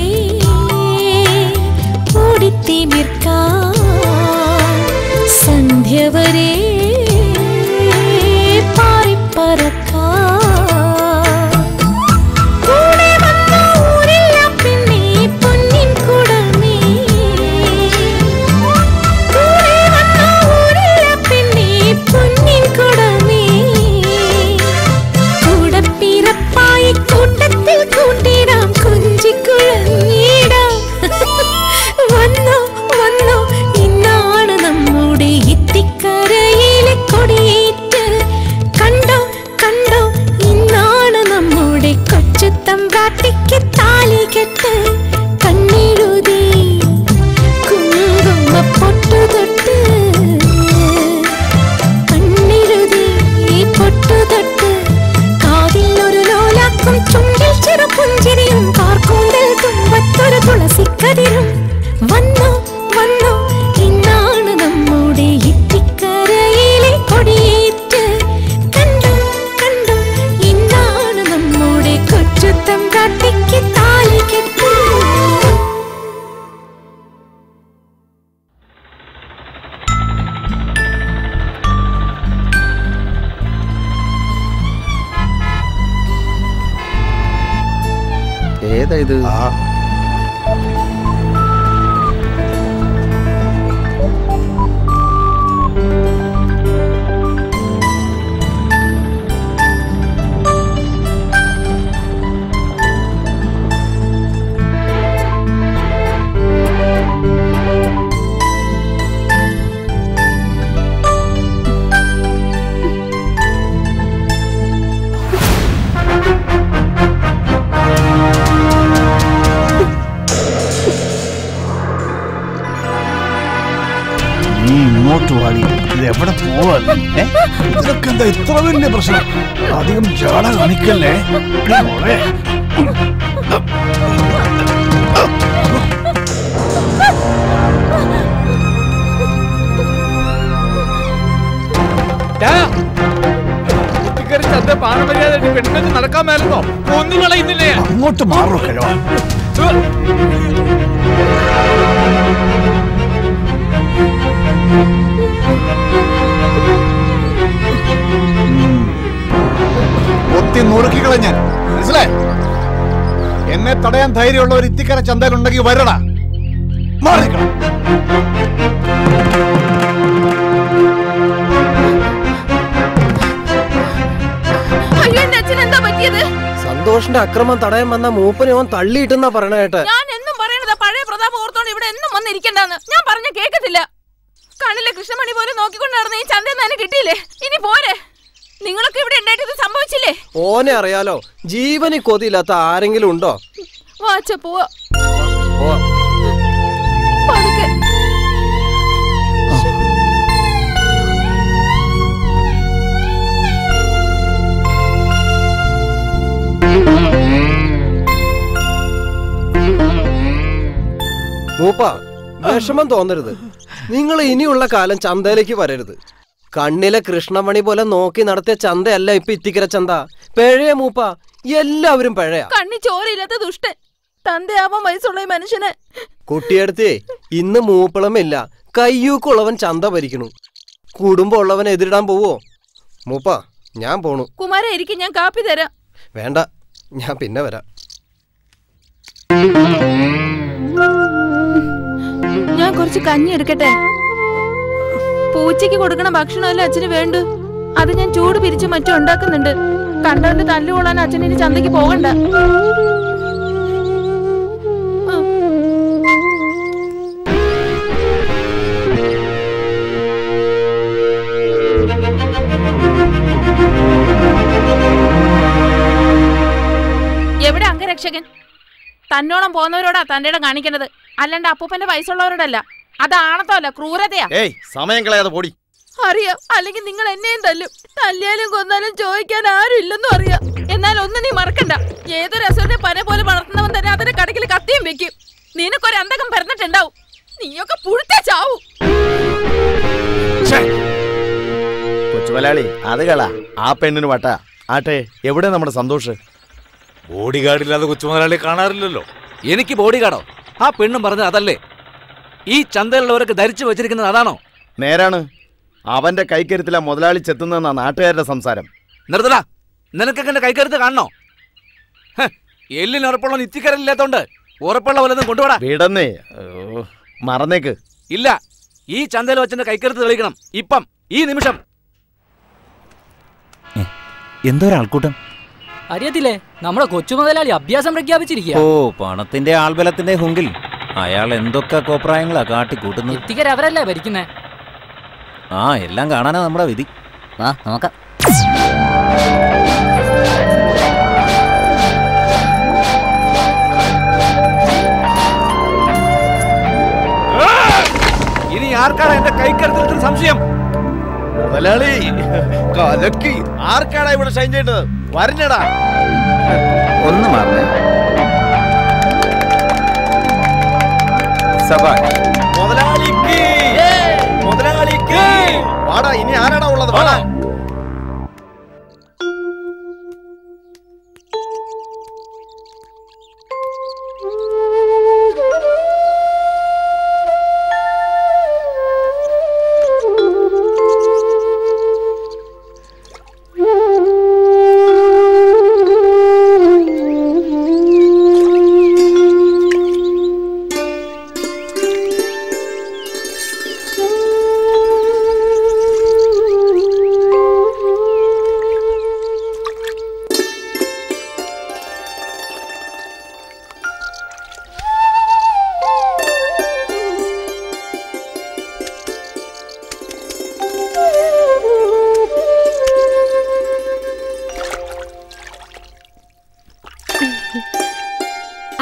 ഓടിത്തിമിർക്കാൻ സന്ധ്യ വരെ പാറിപ്പറക്കാൻ കൂടെ വന്ന ഊരില്ല പെണ്ണേ പൊന്നിൻ കുടമേ കൂടെ വന്ന ഊരില്ല പെണ്ണേ പൊന്നിൻ കുടമേ കൂടപ്പിറപ്പായി കൂട്ടത്തിൽ കൂട്ടിടാം കൊഞ്ചിക്കുഴഞ്ഞിടാം വന്നോ വന്നോ ഇന്നാണ് നമ്മുടെ ഇത്തിക്കരയിലെ കൊടിയേറ്റ് കണ്ടോ കണ്ടോ ഇന്നാണ് നമ്മുടെ കൊച്ചു തമ്പ്രാട്ടിക്ക് താലികെട്ട് കണ്ണെഴുതി കുങ്കുമ പൊട്ടുതൊട്ട് കണ്ണെഴുതി പൊട്ടുതൊട്ട് കാതിൽ ഒരു ലോലാക്കും ചുണ്ടിൽ ചെറുപുഞ്ചിരിയും കാർക്കൂന്തൽ തുമ്പത്തൊരു തുളസിക്കതിരും വന്നോ വന്നോ ഇന്നാണ് നമ്മുടെ ഇത്തിക്കരയിലെ കൊടിയേറ്റ് കണ്ടോ കണ്ടോ ഇന്നാണ് നമ്മുടെ കൊച്ചു തമ്പ്രാട്ടിക്ക് താലികെട്ട് ഏതാ ഇത് ഇങ്ങോട്ട് വാടി ഇത് എവിടെ പോവാ ഇതൊക്കെ എന്താ ഇത്ര വലിയ പ്രശ്നം അധികം ജാട കാണിക്കല്ലേ എടി മോളെ. നടക്കാൻ മേലെന്നോ ഒന്നും കളയുന്നില്ലേ അങ്ങോട്ട് മാറോ കഴിവാ ഒത്തി നുറുക്കികളെ ഞാൻ മനസ്സിലായി. എന്നെ തടയാൻ ധൈര്യമുള്ള ഒരു ഇത്തിക്കര ചന്തയിലുണ്ടെങ്കിൽ വരടാ. മാറിക്കണം. സന്തോഷിന്റെ അക്രമം തടയാൻ വന്ന മൂപ്പനെ ഓൻ തള്ളിയിട്ടെന്നാ പറയണ കേട്ടെ. ഞാൻ എന്നും പറയണത് പഴയ പ്രതാപം ഓർത്തോണ്ട് ഇവിടെ എന്നും വന്നിരിക്കണ്ടെന്ന്. ഞാൻ പറഞ്ഞ കേക്കത്തില്ല. കണ്ണിലെ കൃഷ്ണമണി പോലെ നോക്കിക്കൊണ്ട് നടന്ന ഈ ചന്തയിൽ നിന്ന് കിട്ടിയില്ലേ? ഇനി പോരെ. നിങ്ങളൊക്കെ ഇവിടെ ഉണ്ടായിട്ട് ഇത് സംഭവിച്ചില്ലേ? ഓനെ അറിയാലോ. ജീവനി കൊതിയില്ലാത്ത ആരെങ്കിലും ഉണ്ടോ? വാച്ച പോവാ. പതുക്കെ. മൂപ്പ വിഷമം തോന്നരുത്. നിങ്ങൾ ഇനിയുള്ള കാലം ചന്തയിലേക്ക് വരരുത്. കണ്ണിലെ കൃഷ്ണമണി പോലെ നോക്കി നടത്തിയ ചന്തയല്ല ഇപ്പൊ ഇത്തിക്കര ചന്ത. പിഴയ മൂപ്പ, എല്ലാവരും പിഴയാ. കണ്ണി ചോരയില്ലാത്ത ദുഷ്ടൻ, തന്തയാവാൻ വയസ്സുള്ള ഈ മനുഷ്യനെ. കുട്ടിയെടുത്തേ ഇന്ന് മൂപ്പളമില്ല, കയ്യൂക്കുള്ളവൻ ചന്ത ഭരിക്കണു. കുടുംബം ഉള്ളവൻ എതിരിടാൻ പോവോ? മൂപ്പ ഞാൻ പോണു. കുമാര ഇരിക്കും, ഞാൻ കാപ്പി തരാം. വേണ്ട, ഞാൻ പിന്നെ വരാം. ഞാൻ കുറച്ച് കഞ്ഞി എടുക്കട്ടെ. പൂച്ചയ്ക്ക് കൊടുക്കണ ഭക്ഷണമല്ല അച്ഛന് വേണ്ടു. അത് ഞാൻ ചൂട് പിരിച്ച് മറ്റും ഉണ്ടാക്കുന്നുണ്ട്. കണ്ടവന്റെ തല്ലുകൊള്ളാൻ അച്ഛനിനി ചന്തയ്ക്ക് പോകണ്ട. എവിടെ അംഗരക്ഷകൻ? തന്നോളം പോന്നവരോടാ തന്റെ ഇടം കാണിക്കേണ്ടത്, അല്ലാണ്ട് അപ്പൂപ്പന്റെ വയസ്സുള്ളവരോടല്ല. അത് ആണത്തല്ല, ക്രൂരതയാ. സമയം കളയാതെ പോടി. അറിയാം, അല്ലെങ്കിൽ നിങ്ങൾ എന്നെയും തല്ലും. തല്ലിയാലും കൊന്നാലും ചോദിക്കാൻ ആരും ഇല്ലെന്നും അറിയാം. എന്നാൽ ഒന്ന് നീ മറക്കണ്ട, ഏതൊരു അസുരനെ പന പോലെ വളർത്തുന്നവൻ തന്നെ അതിന്റെ കടക്കിൽ കത്തിയും വെക്കും. നിനക്കൊരു അന്തകം പറഞ്ഞിട്ടുണ്ടാവും. നീയൊക്കെ പുഴുത്തേ ചാവൂ. കൊച്ചുമലയാളി അത് കളാ, ആ പെണ്ണിന് വട്ട. ആട്ടെ, എവിടെ നമ്മുടെ സന്തോഷ്? ബോഡി ഗാർഡില്ലാതെ കൊച്ചുമുതലാളി കാണാറില്ലല്ലോ. എനിക്ക് ബോഡി ഗാർഡോ? ആ പെണ്ണും പറഞ്ഞത് അതല്ലേ? ഈ ചന്തയിലുള്ളവരൊക്കെ ധരിച്ചു വെച്ചിരിക്കുന്നത് അതാണോ? നേരാണ്. അവന്റെ കൈക്കരുത്തിലാ മുതലാളി ചെത്തുന്നതെന്നാ നാട്ടുകാരുടെ സംസാരം. നിർത്തടാ, നിനക്കൊക്കെ എന്റെ കൈക്കരുത്ത് കാണണോ? എല്ലിന് ഉറപ്പുള്ള നിത്യക്കരലില്ലാത്തോണ്ട് ഉറപ്പുള്ള വല്ലതും കൊണ്ടുപോടാ. വീടന്നേ, മറന്നേക്ക്. ഇല്ല, ഈ ചന്തയിൽ വെച്ചെന്റെ കൈക്കരുത്ത് തെളിയിക്കണം ഇപ്പം, ഈ നിമിഷം. എന്തോ ഒരാൾക്കൂട്ടം. അറിയത്തില്ലേ, നമ്മുടെ കൊച്ചു മുതലാളി അഭ്യാസം പ്രഖ്യാപിച്ചിരിക്കുക. ഓ, പണത്തിന്റെ ആൾബലത്തിന്റെ ഹുങ്കിൽ അയാൾ എന്തൊക്കെ കോപ്രായങ്ങളാ കാട്ടിക്കൂട്ടുന്നത്. എത്തിക്കര അവരല്ലേ ഭരിക്കുന്നേ. ആ, എല്ലാം കാണാനാ നമ്മുടെ വിധി. ആ, നോക്കാം. ഇനി ആർക്കാണ് എന്റെ കൈക്കരുത്തിൽ സംശയം? മുതലാളി കലക്കി. ആർക്കാടാ ഇവിടെ ഷൈൻ ചെയ്യേണ്ടത്? വരഞ്ഞടാ. ഒന്ന് മാറണേ. സബാഷ്. മുതലാളിക്ക് മുതലാളിക്ക് വാടാ. ഇനി ആരാടാ ഉള്ളത്? വാടാ.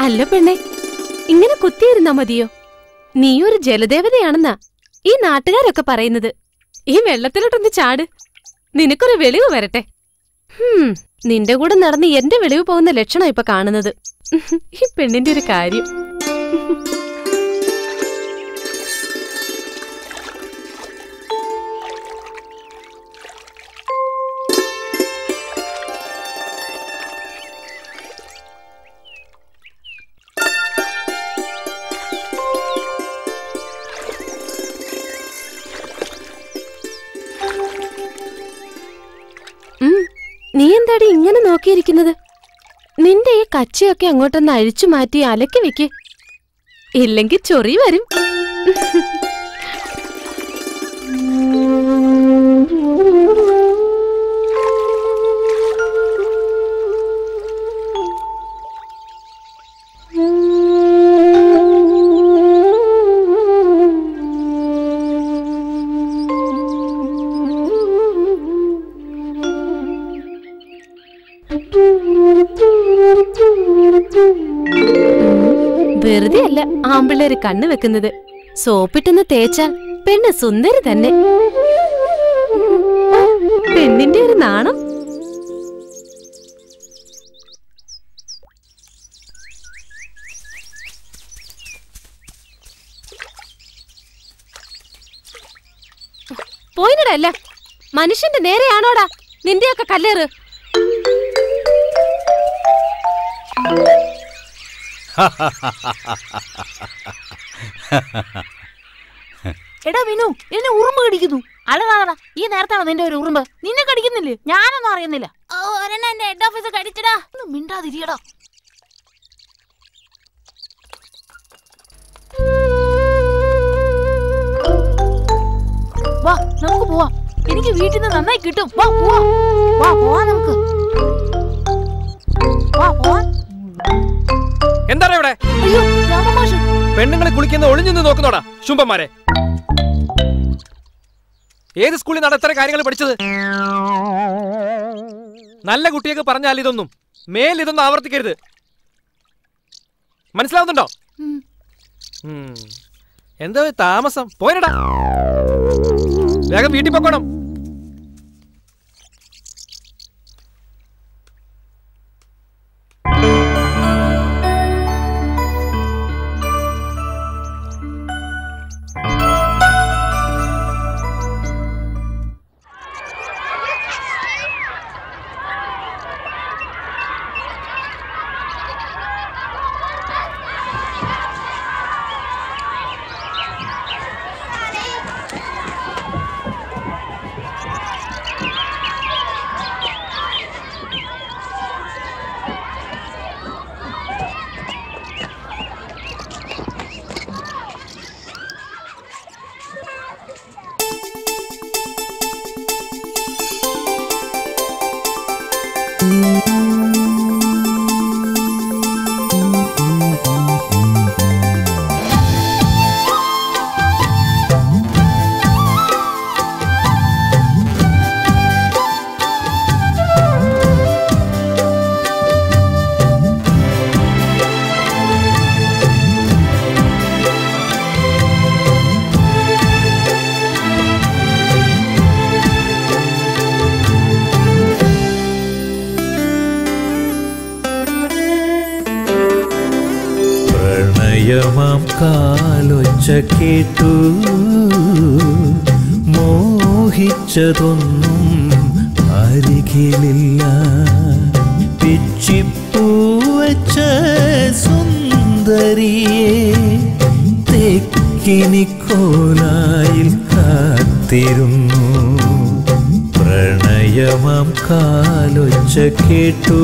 അല്ല പെണ്ണെ, ഇങ്ങനെ കുത്തിയിരുന്നാ മതിയോ? നീയൊരു ജലദേവതയാണെന്നാ ഈ നാട്ടുകാരൊക്കെ പറയുന്നത്. ഈ വെള്ളത്തിലോട്ടൊന്ന് ചാട്, നിനക്കൊരു വെളിവ് വരട്ടെ. നിന്റെ കൂടെ നടന്ന് എന്റെ വെളിവ് പോകുന്ന ലക്ഷണം ഇപ്പൊ കാണുന്നത്. ഈ പെണ്ണിന്റെ ഒരു കാര്യം. നീ എന്താടി ഇങ്ങനെ നോക്കിയിരിക്കുന്നത്? നിന്റെ ഈ കച്ചയൊക്കെ അങ്ങോട്ടൊന്ന് അഴിച്ചു മാറ്റി അലക്കി വെക്ക്, ഇല്ലെങ്കിൽ ചൊറി വരും. വെറുതെ അല്ല ആമ്പിള്ളേര് കണ്ണു വെക്കുന്നത്. സോപ്പിട്ടൊന്ന് തേച്ചാൽ പെണ്ണ് സുന്ദരി തന്നെ. പെണ്ണിന്റെ ഒരു നാണം. അല്ല. മനുഷ്യന്റെ നേരെയാണോടാ നിന്റെയൊക്കെ കല്ലേറ്? എടാ വിനു, എന്നെ ഉറുമ്പ് കടിക്കുന്നു. അല്ലടാ, ഈ നേരത്താണോ നിന്റെ ഒരു ഉറുമ്പ്? നിന്നെ കടിക്കുന്നില്ലേ? ഞാനൊന്നും അറിയുന്നില്ല. ഒരെണ്ണം എന്റെ ഹെഡ് ഓഫീസ് കടിച്ചടാ. മിണ്ടാതിരിയടാ. വാ നമുക്ക് പോവാം. എനിക്ക് വീട്ടിൽ നിന്ന് നന്നായി കിട്ടും. വാ പോവാ, വാ പോവാ നമുക്ക്. വാ പോവാ. എന്താണ് ഇവിടെ? അയ്യോ രാമമാഷ്. പെണ്ണുങ്ങളെ കുളിക്കുന്ന ഒളിഞ്ഞു നോക്കുന്നോടാ ശുംഭന്മാരെ. ഏത് സ്കൂളിൽ നിന്നാണ് ഇത്ര കാര്യങ്ങൾ പഠിച്ചത്? നല്ല കുട്ടിയൊക്കെ പറഞ്ഞാൽ ഇതൊന്നും ഇതൊന്നും ആവർത്തിക്കരുത്. മനസ്സിലാവുന്നുണ്ടോ? എന്താ താമസം? പോയടാ, വേഗം വീട്ടിൽ പോക്കണം. കാലൊച്ച കേട്ടു മോഹിച്ചതൊന്നും അരികിലില്ല. പിച്ചിപ്പൂവച്ച സുന്ദരിയെ തെക്കിനിക്കോലായിൽ കാത്തിരുന്നു. പ്രണയമാം കാലൊച്ച കേട്ടു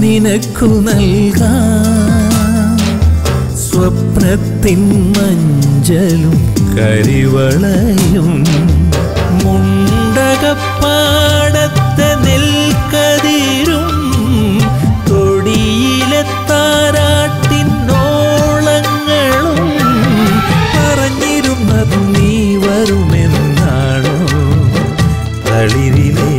നിനക്കു നൽകാം സ്വപ്നത്തിൻ മഞ്ചലും കരിവളയും. മുണ്ടകപ്പാടത്തെ നെൽക്കതിരും തൊടിയിലെ താരാട്ടിനോളങ്ങളും പറഞ്ഞിരുന്നത് നീ വരുമെന്നാണോ? തളിരിലേ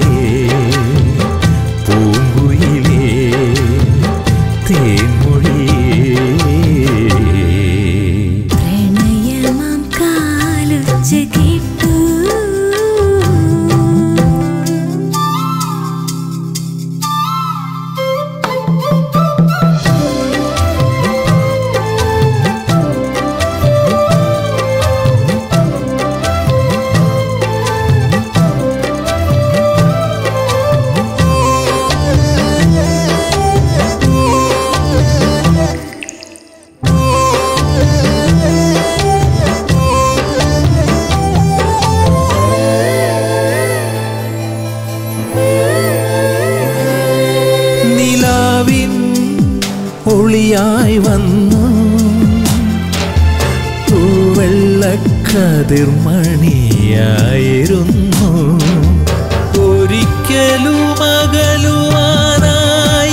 ഒളിയായി വന്നു തൂവെള്ളക്കതിർമണിയായിരുന്നു. ഒരിക്കലും അകലുവാനായി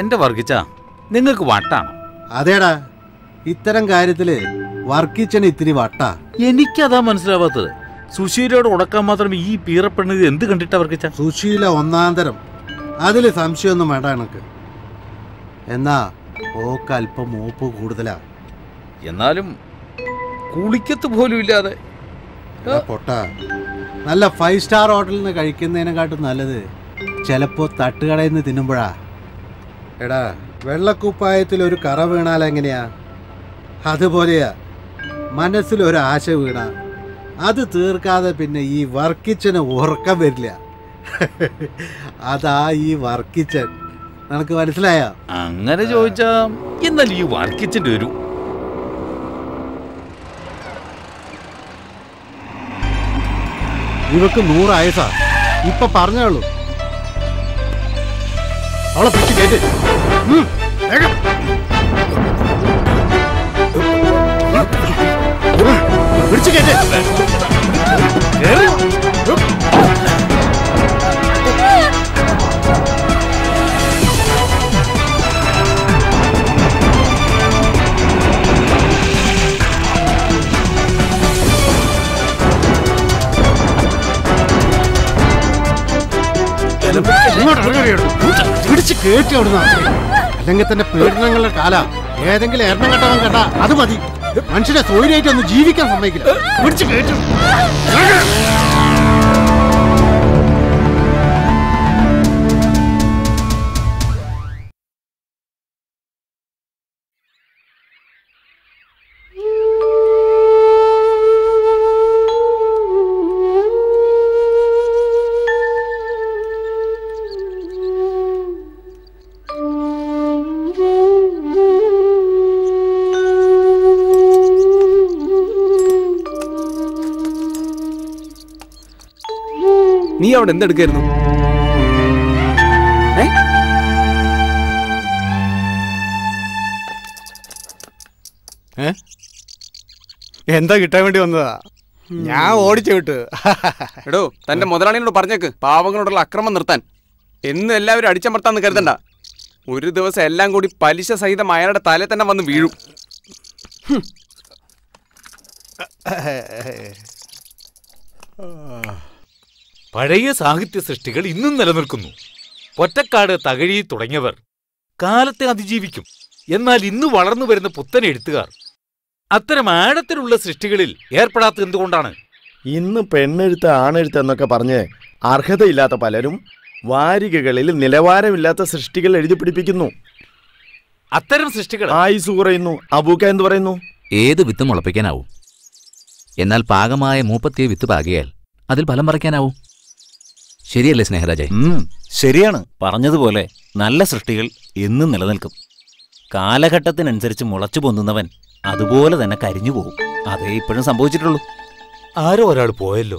എന്റെ വർഗിച്ച നിങ്ങൾക്ക് വട്ടാണ്. അതേടാ, ഇത്തരം കാര്യത്തില് വർക്കിച്ചന് ഇത്തിരി വട്ടാ. എനിക്കതാ മനസ്സിലാവാത്തത്. സുശീലയോട് ഉടക്കാൻ മാത്രം ഈ പീറപ്പെണ്ണ എന്ത് കണ്ടിട്ടാ വർഗിച്ച? സുശീല ഒന്നാന്തരം, അതില് സംശയമൊന്നും വേണ്ട എനക്ക്. എന്നാ ഓക്ക് അല്പം മൂപ്പ് കൂടുതലാ. എന്നാലും കുളിക്കത്ത് പോലും ഇല്ലാതെ പൊട്ട. നല്ല 5 സ്റ്റാർ ഹോട്ടലിൽ നിന്ന് കഴിക്കുന്നതിനെക്കാട്ടും നല്ലത് ചിലപ്പോ തട്ടുകടയിൽ നിന്ന് തിന്നുമ്പോഴാ. എടാ, വെള്ളക്കുപ്പായത്തിൽ ഒരു കറ വീണാൽ എങ്ങനെയാ, അതുപോലെയാ മനസ്സിലൊരു ആശ വീണ അത് തീർക്കാതെ പിന്നെ ഈ വർക്കിച്ചന് ഉറക്കം വരില്ല. അതാ ഈ വർക്കിച്ചൻ. നിനക്ക് മനസ്സിലായോ? അങ്ങനെ ചോദിച്ചാ എന്നാൽ ഈ വർക്കിച്ചന്റെ ഒരു ഇവക്ക് 100 ആയസാ. ഇപ്പൊ പറഞ്ഞോളൂ. അവളെ പിടിച്ച് കേട്ട്. പിടിച്ച് കേട്ട്. പിടിച്ച് കേട്ടി അവിടുന്ന്. അല്ലെങ്കിൽ തന്നെ പീഡനങ്ങളുടെ കാല. ഏതെങ്കിലും എണ്ണം കെട്ടവൻ കേട്ടാ അത് മതി. മനുഷ്യനെ സൗകര്യമായിട്ട് ഒന്ന് ജീവിക്കാൻ സമ്മതിക്കില്ല. പിടിച്ച് കേട്ടു. നീ അവിടെ എന്തെടുക്കായിരുന്നു? എന്താ കിട്ടാൻ വേണ്ടി വന്നതാ? ഞാൻ ഓടിച്ചു വിട്ടു. എടോ, തന്റെ മുതലാളിയോട് പറഞ്ഞേക്ക് പാവങ്ങളോടുള്ള അക്രമം നിർത്താൻ. എന്നും എല്ലാവരും അടിച്ചമർത്താന്ന് കരുതണ്ട. ഒരു ദിവസം എല്ലാം കൂടി പലിശ സഹിതം അയാളുടെ തലേ തന്നെ വന്ന് വീഴും. പഴയ സാഹിത്യ സൃഷ്ടികൾ ഇന്നും നിലനിൽക്കുന്നു. പൊറ്റക്കാട്, തകഴി തുടങ്ങിയവർ കാലത്തെ അതിജീവിക്കും. എന്നാൽ ഇന്ന് വളർന്നു വരുന്ന പുത്തൻ എഴുത്തുകാർ അത്തരം ആഴത്തിലുള്ള സൃഷ്ടികളിൽ ഏർപ്പെടാത്തത് എന്തുകൊണ്ടാണ്? ഇന്ന് പെണ്ണെഴുത്ത് ആണെഴുത്ത് എന്നൊക്കെ പറഞ്ഞ് അർഹതയില്ലാത്ത പലരും വാരികകളിൽ നിലവാരമില്ലാത്ത സൃഷ്ടികൾ എഴുതി പിടിപ്പിക്കുന്നു. അത്തരം സൃഷ്ടികൾ ആയുസ് കുറയുന്നു. അബൂക്ക എന്ത് പറയുന്നു? ഏത് വിത്ത് മുളപ്പിക്കാനാവും? എന്നാൽ പാകമായ മൂപ്പത്തിയ വിത്ത് പാകിയാൽ അതിൽ ഫലം പറിക്കാനാവും. ശരിയല്ലേ സ്നേഹരാജേ? ശരിയാണ്. പറഞ്ഞതുപോലെ നല്ല സൃഷ്ടികൾ എന്നും നിലനിൽക്കും. കാലഘട്ടത്തിനനുസരിച്ച് മുളച്ചു പൊന്നുന്നവൻ അതുപോലെ തന്നെ കരിഞ്ഞു പോകും. അതേ ഇപ്പോഴും സംഭവിച്ചിട്ടുള്ളൂ. ആരോ ഒരാൾ പോയല്ലോ.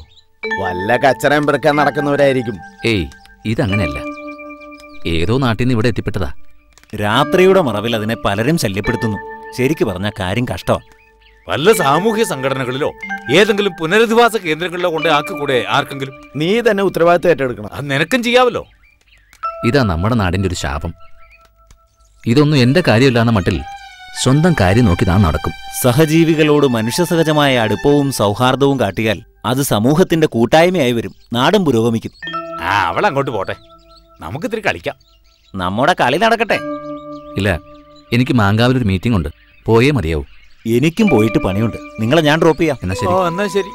വല്ല കച്ചറയും പെറുക്കാൻ നടക്കുന്നവരായിരിക്കും. ഏയ്, ഇതങ്ങനെയല്ല. ഏതോ നാട്ടിൽ നിന്ന് ഇവിടെ എത്തിപ്പെട്ടതാ. രാത്രിയുടെ മറവിൽ അതിനെ പലരും ശല്യപ്പെടുത്തുന്നു. ശരിക്കു പറഞ്ഞ കാര്യം കഷ്ടമാണ്. വല്ല സാമൂഹ്യ സംഘടനകളിലോ ഏതെങ്കിലും പുനരധിവാസ കേന്ദ്രങ്ങളിലോ കൊണ്ട് ആക്കിക്കൂടെ ആർക്കെങ്കിലും? നീ തന്നെ ഉത്തരവാദിത്തം ഏറ്റെടുക്കണം. അത് നിനക്കും ചെയ്യാമല്ലോ. ഇതാ നമ്മുടെ നാടിന്റെ ഒരു ശാപം. ഇതൊന്നും എന്റെ കാര്യമില്ലാന്ന മട്ടിൽ സ്വന്തം കാര്യം നോക്കി താൻ നടക്കും. സഹജീവികളോട് മനുഷ്യസഹജമായ അടുപ്പവും സൗഹാർദ്ദവും കാട്ടിയാൽ അത് സമൂഹത്തിന്റെ കൂട്ടായ്മയായി വരും. നാടും പുരോഗമിക്കും. അവൾ അങ്ങോട്ട് പോട്ടെ, നമുക്ക് ഇത്തിരി കളിക്കാം. നമ്മുടെ കളി നടക്കട്ടെ. ഇല്ല, എനിക്ക് മാങ്കാവിലൊരു മീറ്റിംഗ് ഉണ്ട്, പോയേ മതിയാവും. എനിക്കും പോയിട്ട് പണിയുണ്ട്. നിങ്ങളെ ഞാൻ ഡ്രോപ്പ് ചെയ്യാം. എന്നാ ശരി. എന്നാ ശരി.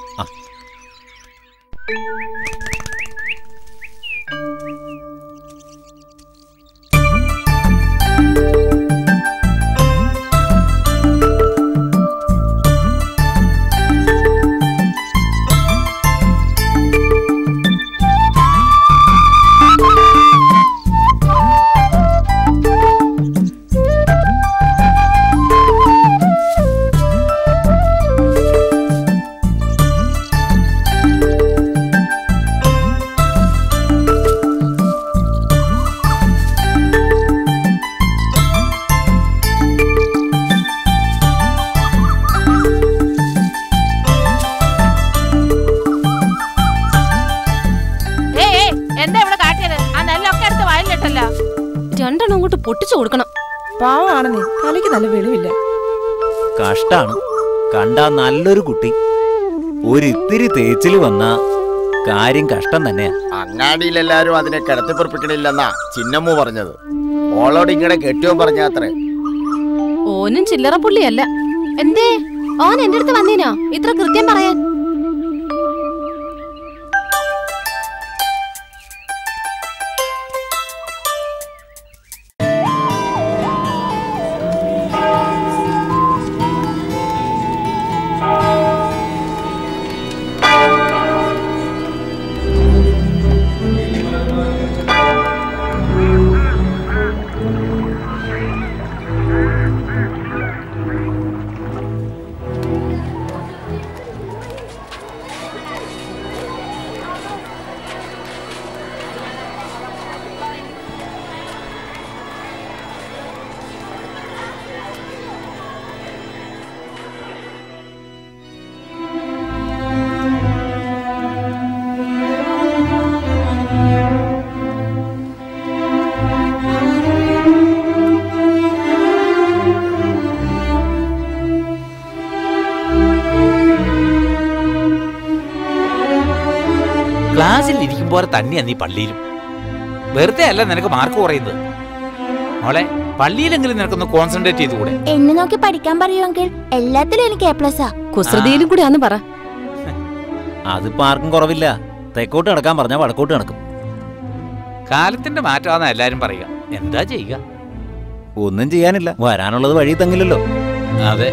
ഒന്ന് പൊട്ടിച്ചു കൊടുക്കണം. പാവാണെന്നേ, തലയ്ക്ക് നല്ല വെളിവില്ല. കഷ്ടാണ്. കണ്ടാ നല്ലൊരു കുട്ടി, ഒരിത്തിരി തേച്ചില് വന്ന കാര്യം കഷ്ടം തന്നെയാ. അങ്ങാടിയിലെല്ലാരും അതിനെ കിടത്തിപ്പൊറപ്പിക്കണില്ലെന്നാ ചിന്നമ്മു പറഞ്ഞത്. ഓളോട് ഇങ്ങടെ കെട്ടിയോ പറഞ്ഞാത്രേ. ഓനും ചില്ലറ പുള്ളിയല്ല. എന്തേ ഓൻ എന്റെ അടുത്ത് വന്നീനോ ഇത്ര കൃത്യം പറയാൻ? ക്ലാസ്സിൽ ഇരിക്കുമ്പോൾ തന്നെയാ നീ പള്ളിയിലും. വെറുതെ അല്ല നിനക്ക് മാർക്ക് കുറയുന്നത്. മോളെ, പള്ളിയിലെങ്കിലും നിനക്കൊന്ന് കോൺസെൻട്രേറ്റ് ചെയ്തുകൂടെ? എന്നെ നോക്കി പഠിക്കാൻ പറയുമെങ്കിൽ എല്ലാത്തിലും എനിക്ക് A+. കുസൃതിയിലും കൂടി ആന്ന് പറ. അതിപ്പോ ആർക്കും കുറവില്ല. തെക്കോട്ട് നടക്കാൻ പറഞ്ഞാൽ വടക്കോട്ട് നടക്കും. കാലത്തിന്റെ മാറ്റമാണെന്ന് എല്ലാരും പറയുക. എന്താ ചെയ്യുക? ഒന്നും ചെയ്യാനില്ല. വരാനുള്ളത് വഴി തങ്ങില്ലല്ലോ. അതെ.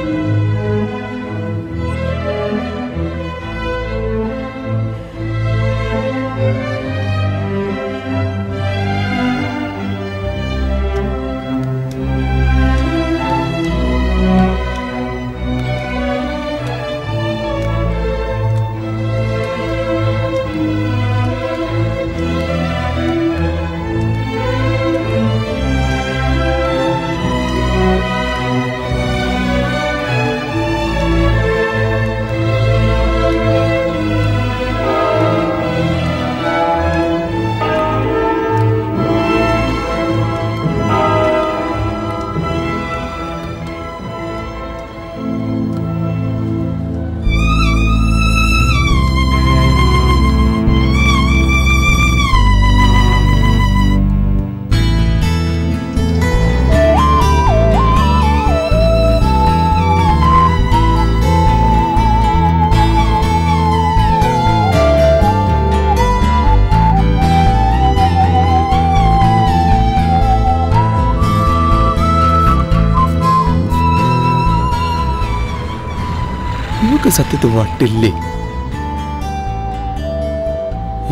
സത്യത്തിൽ വട്ടില്ലേ?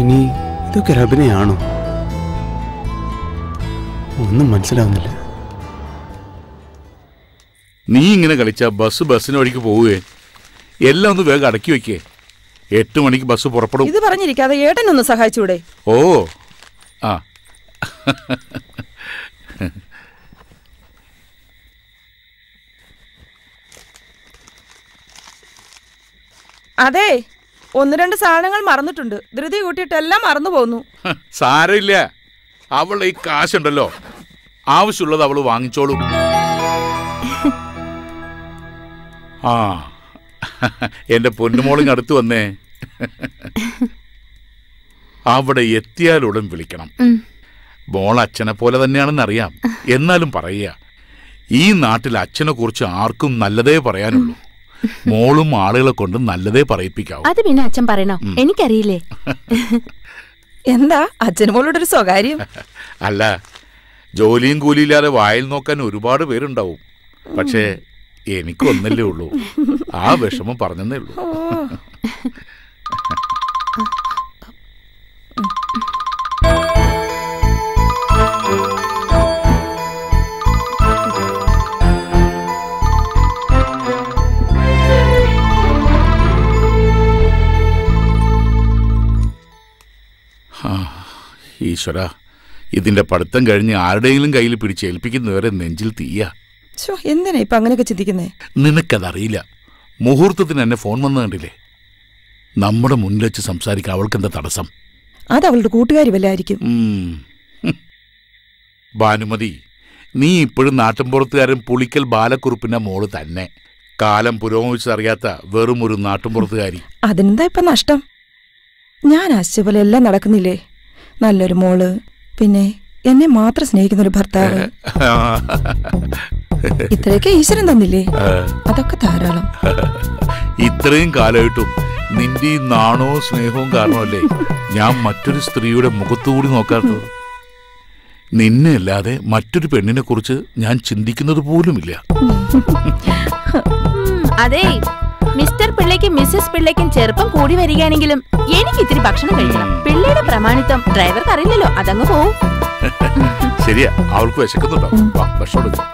ഇനി ഇതൊക്കെ ഒരു അഭിനയാണോ? ഒന്നും മനസ്സിലാവുന്നില്ല. നീ ഇങ്ങനെ കളിച്ചാ ബസ്സിന് വഴിക്ക് പോവുകയെ. എല്ലാം ഒന്ന് വേഗം അടക്കി വെക്കേ. 8 മണിക്ക് ബസ് പുറപ്പെടും. ഇത് പറഞ്ഞിരിക്കാതെ ഏട്ടനൊന്ന് സഹായിച്ചൂടെ? ഓ ആ അതെ, 1-2 സാധനങ്ങൾ മറന്നിട്ടുണ്ട്. ധൃതി കൂട്ടിയിട്ട് എല്ലാം മറന്നു പോന്നു. സാരമില്ല, അവളുടെ ഈ കാശുണ്ടല്ലോ, ആവശ്യമുള്ളത് അവള് വാങ്ങിച്ചോളും. ആ എന്റെ പൊന്നുമോളിങ് അടുത്ത് വന്നേ. അവിടെ എത്തിയാലുടൻ വിളിക്കണം. മോൾ അച്ഛനെ പോലെ തന്നെയാണെന്ന് അറിയാം. എന്നാലും പറയുക, ഈ നാട്ടിൽ അച്ഛനെ കുറിച്ച് ആർക്കും നല്ലതേ പറയാനുള്ളൂ. മോളും ആളുകളെ കൊണ്ട് നല്ലതേ പറയിപ്പിക്കാവൂ. അത് പിന്നെ അച്ഛൻ പറയണോ? എനിക്കറിയില്ലേ. എന്താ അച്ഛന് മോളോടൊരു സ്വകാര്യം? അല്ല, ജോലിയും കൂലിയില്ലാതെ വായിൽ നോക്കാൻ ഒരുപാട് പേരുണ്ടാവും. പക്ഷേ എനിക്കൊന്നല്ലേ ഉള്ളൂ. ആ വിഷമം പറഞ്ഞതേ ഉള്ളൂ. ഈശ്വര, ഇതിന്റെ പഠിത്തം കഴിഞ്ഞ് ആരുടെയെങ്കിലും കയ്യിൽ പിടിച്ചേൽപ്പിക്കുന്നവരെ നെഞ്ചിൽ തീയ. എന്തിനാ ഇപ്പൊ അങ്ങനെയൊക്കെ ചിന്തിക്കുന്നേ? നിനക്കതറിയില്ല. മുഹൂർത്തത്തിന് എന്നെ ഫോൺ വന്നു കണ്ടില്ലേ? നമ്മുടെ മുന്നിൽ വെച്ച് സംസാരിക്കാൻ അവൾക്ക് എന്താ തടസ്സം? അത് അവളുടെ കൂട്ടുകാരി വല്ലായിരിക്കും. ഭാനുമതി, നീ ഇപ്പോഴും നാട്ടിൻപുറത്തുകാരൻ പുളിക്കൽ ബാലക്കുറുപ്പിന്റെ മോള് തന്നെ. കാലം പുരോഗമിച്ചറിയാത്ത വെറും ഒരു നാട്ടിൻപുറത്തുകാരി. അതിനെന്താ ഇപ്പൊ നഷ്ടം? ഞാൻ ആശിച്ച പോലെ എല്ലാം നടക്കുന്നില്ലേ? നല്ലൊരു മോള്, പിന്നെ എന്നെ മാത്രം സ്നേഹിക്കുന്ന ഒരു ഭർത്താവ്. ഇത്രയൊക്കെ ഈശ്വരൻ തന്നില്ലേ? അതൊക്കെ ധാരാളം. ഇത്രയും കാലമായിട്ടും നിന്റെ ഈ നാണവും സ്നേഹവും കാരണമല്ലേ ഞാൻ മറ്റൊരു സ്ത്രീയുടെ മുഖത്തുകൂടി നോക്കാത്തത്. നിന്നെ അല്ലാതെ മറ്റൊരു പെണ്ണിനെ കുറിച്ച് ഞാൻ ചിന്തിക്കുന്നത് പോലുമില്ല. അതെ, മിസ്റ്റർ പിള്ളയ്ക്കും മിസ്സസ് പിള്ളയ്ക്കും ചെറുപ്പം കൂടി വരികയാണെങ്കിലും എനിക്ക് ഇത്തിരി ഭക്ഷണം കഴിക്കണം. പിള്ളയുടെ പ്രമാണിത്വം ഡ്രൈവർക്ക് അറിയില്ലല്ലോ, അതങ്ങ് പോവും. ശരിയാ, അവൾക്ക് വിശക്കുന്നുണ്ടാവും. ഭക്ഷണം എടുക്കാം.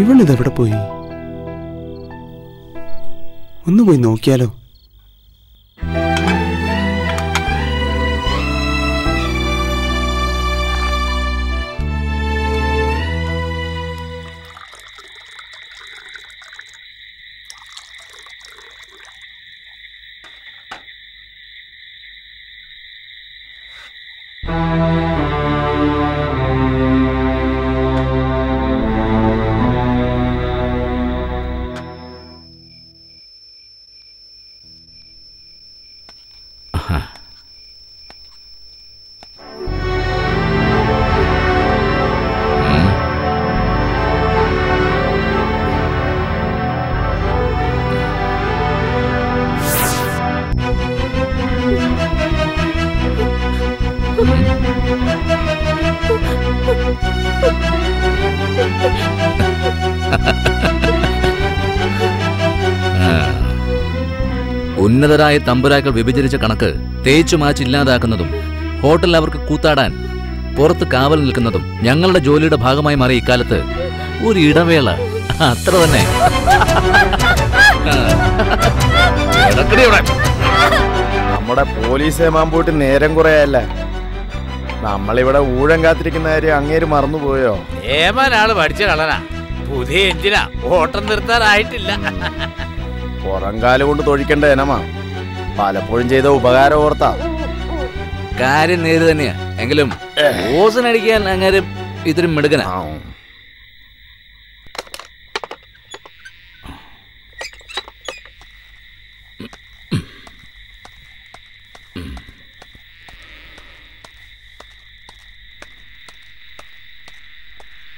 ഇവളിതെവിടെ പോയി? ഒന്ന് പോയി നോക്കിയാലോ? ഉന്നതരായ തമ്പുരാക്കൾ വിഭജിച്ച കണക്ക് തേച്ചു മാച്ചില്ലാതാക്കുന്നതും ഹോട്ടലിൽ അവർക്ക് കൂത്താടാൻ പുറത്ത് കാവൽ നിൽക്കുന്നതും ഞങ്ങളുടെ ജോലിയുടെ ഭാഗമായി മാറിയ ഇക്കാലത്ത് ഒരു ഇടവേള അത്ര തന്നെ. നമ്മുടെ പോലീസ് ഏമാൻ പോയിട്ട് നേരം കുറയല്ല. നമ്മളിവിടെ ഊഴം കാത്തിരിക്കുന്ന കാര്യം അങ്ങേര് മറന്നുപോയോ? ഏമാനാള് പഠിച്ച കളനാ. പുതിയ എഞ്ചിനാ, ഓട്ടം നിർത്താറായിട്ടില്ല. പുറംകാല് കൊണ്ട് തൊഴിക്കേണ്ട ഇനമാ. പലപ്പോഴും ചെയ്ത ഉപകാരം ഓർത്താ. കാര്യം നേര് തന്നെയാ. എങ്കിലും ഓസനടിക്കാൻ അങ്ങനെ ഇത്തിരി മിടുക്കനാ.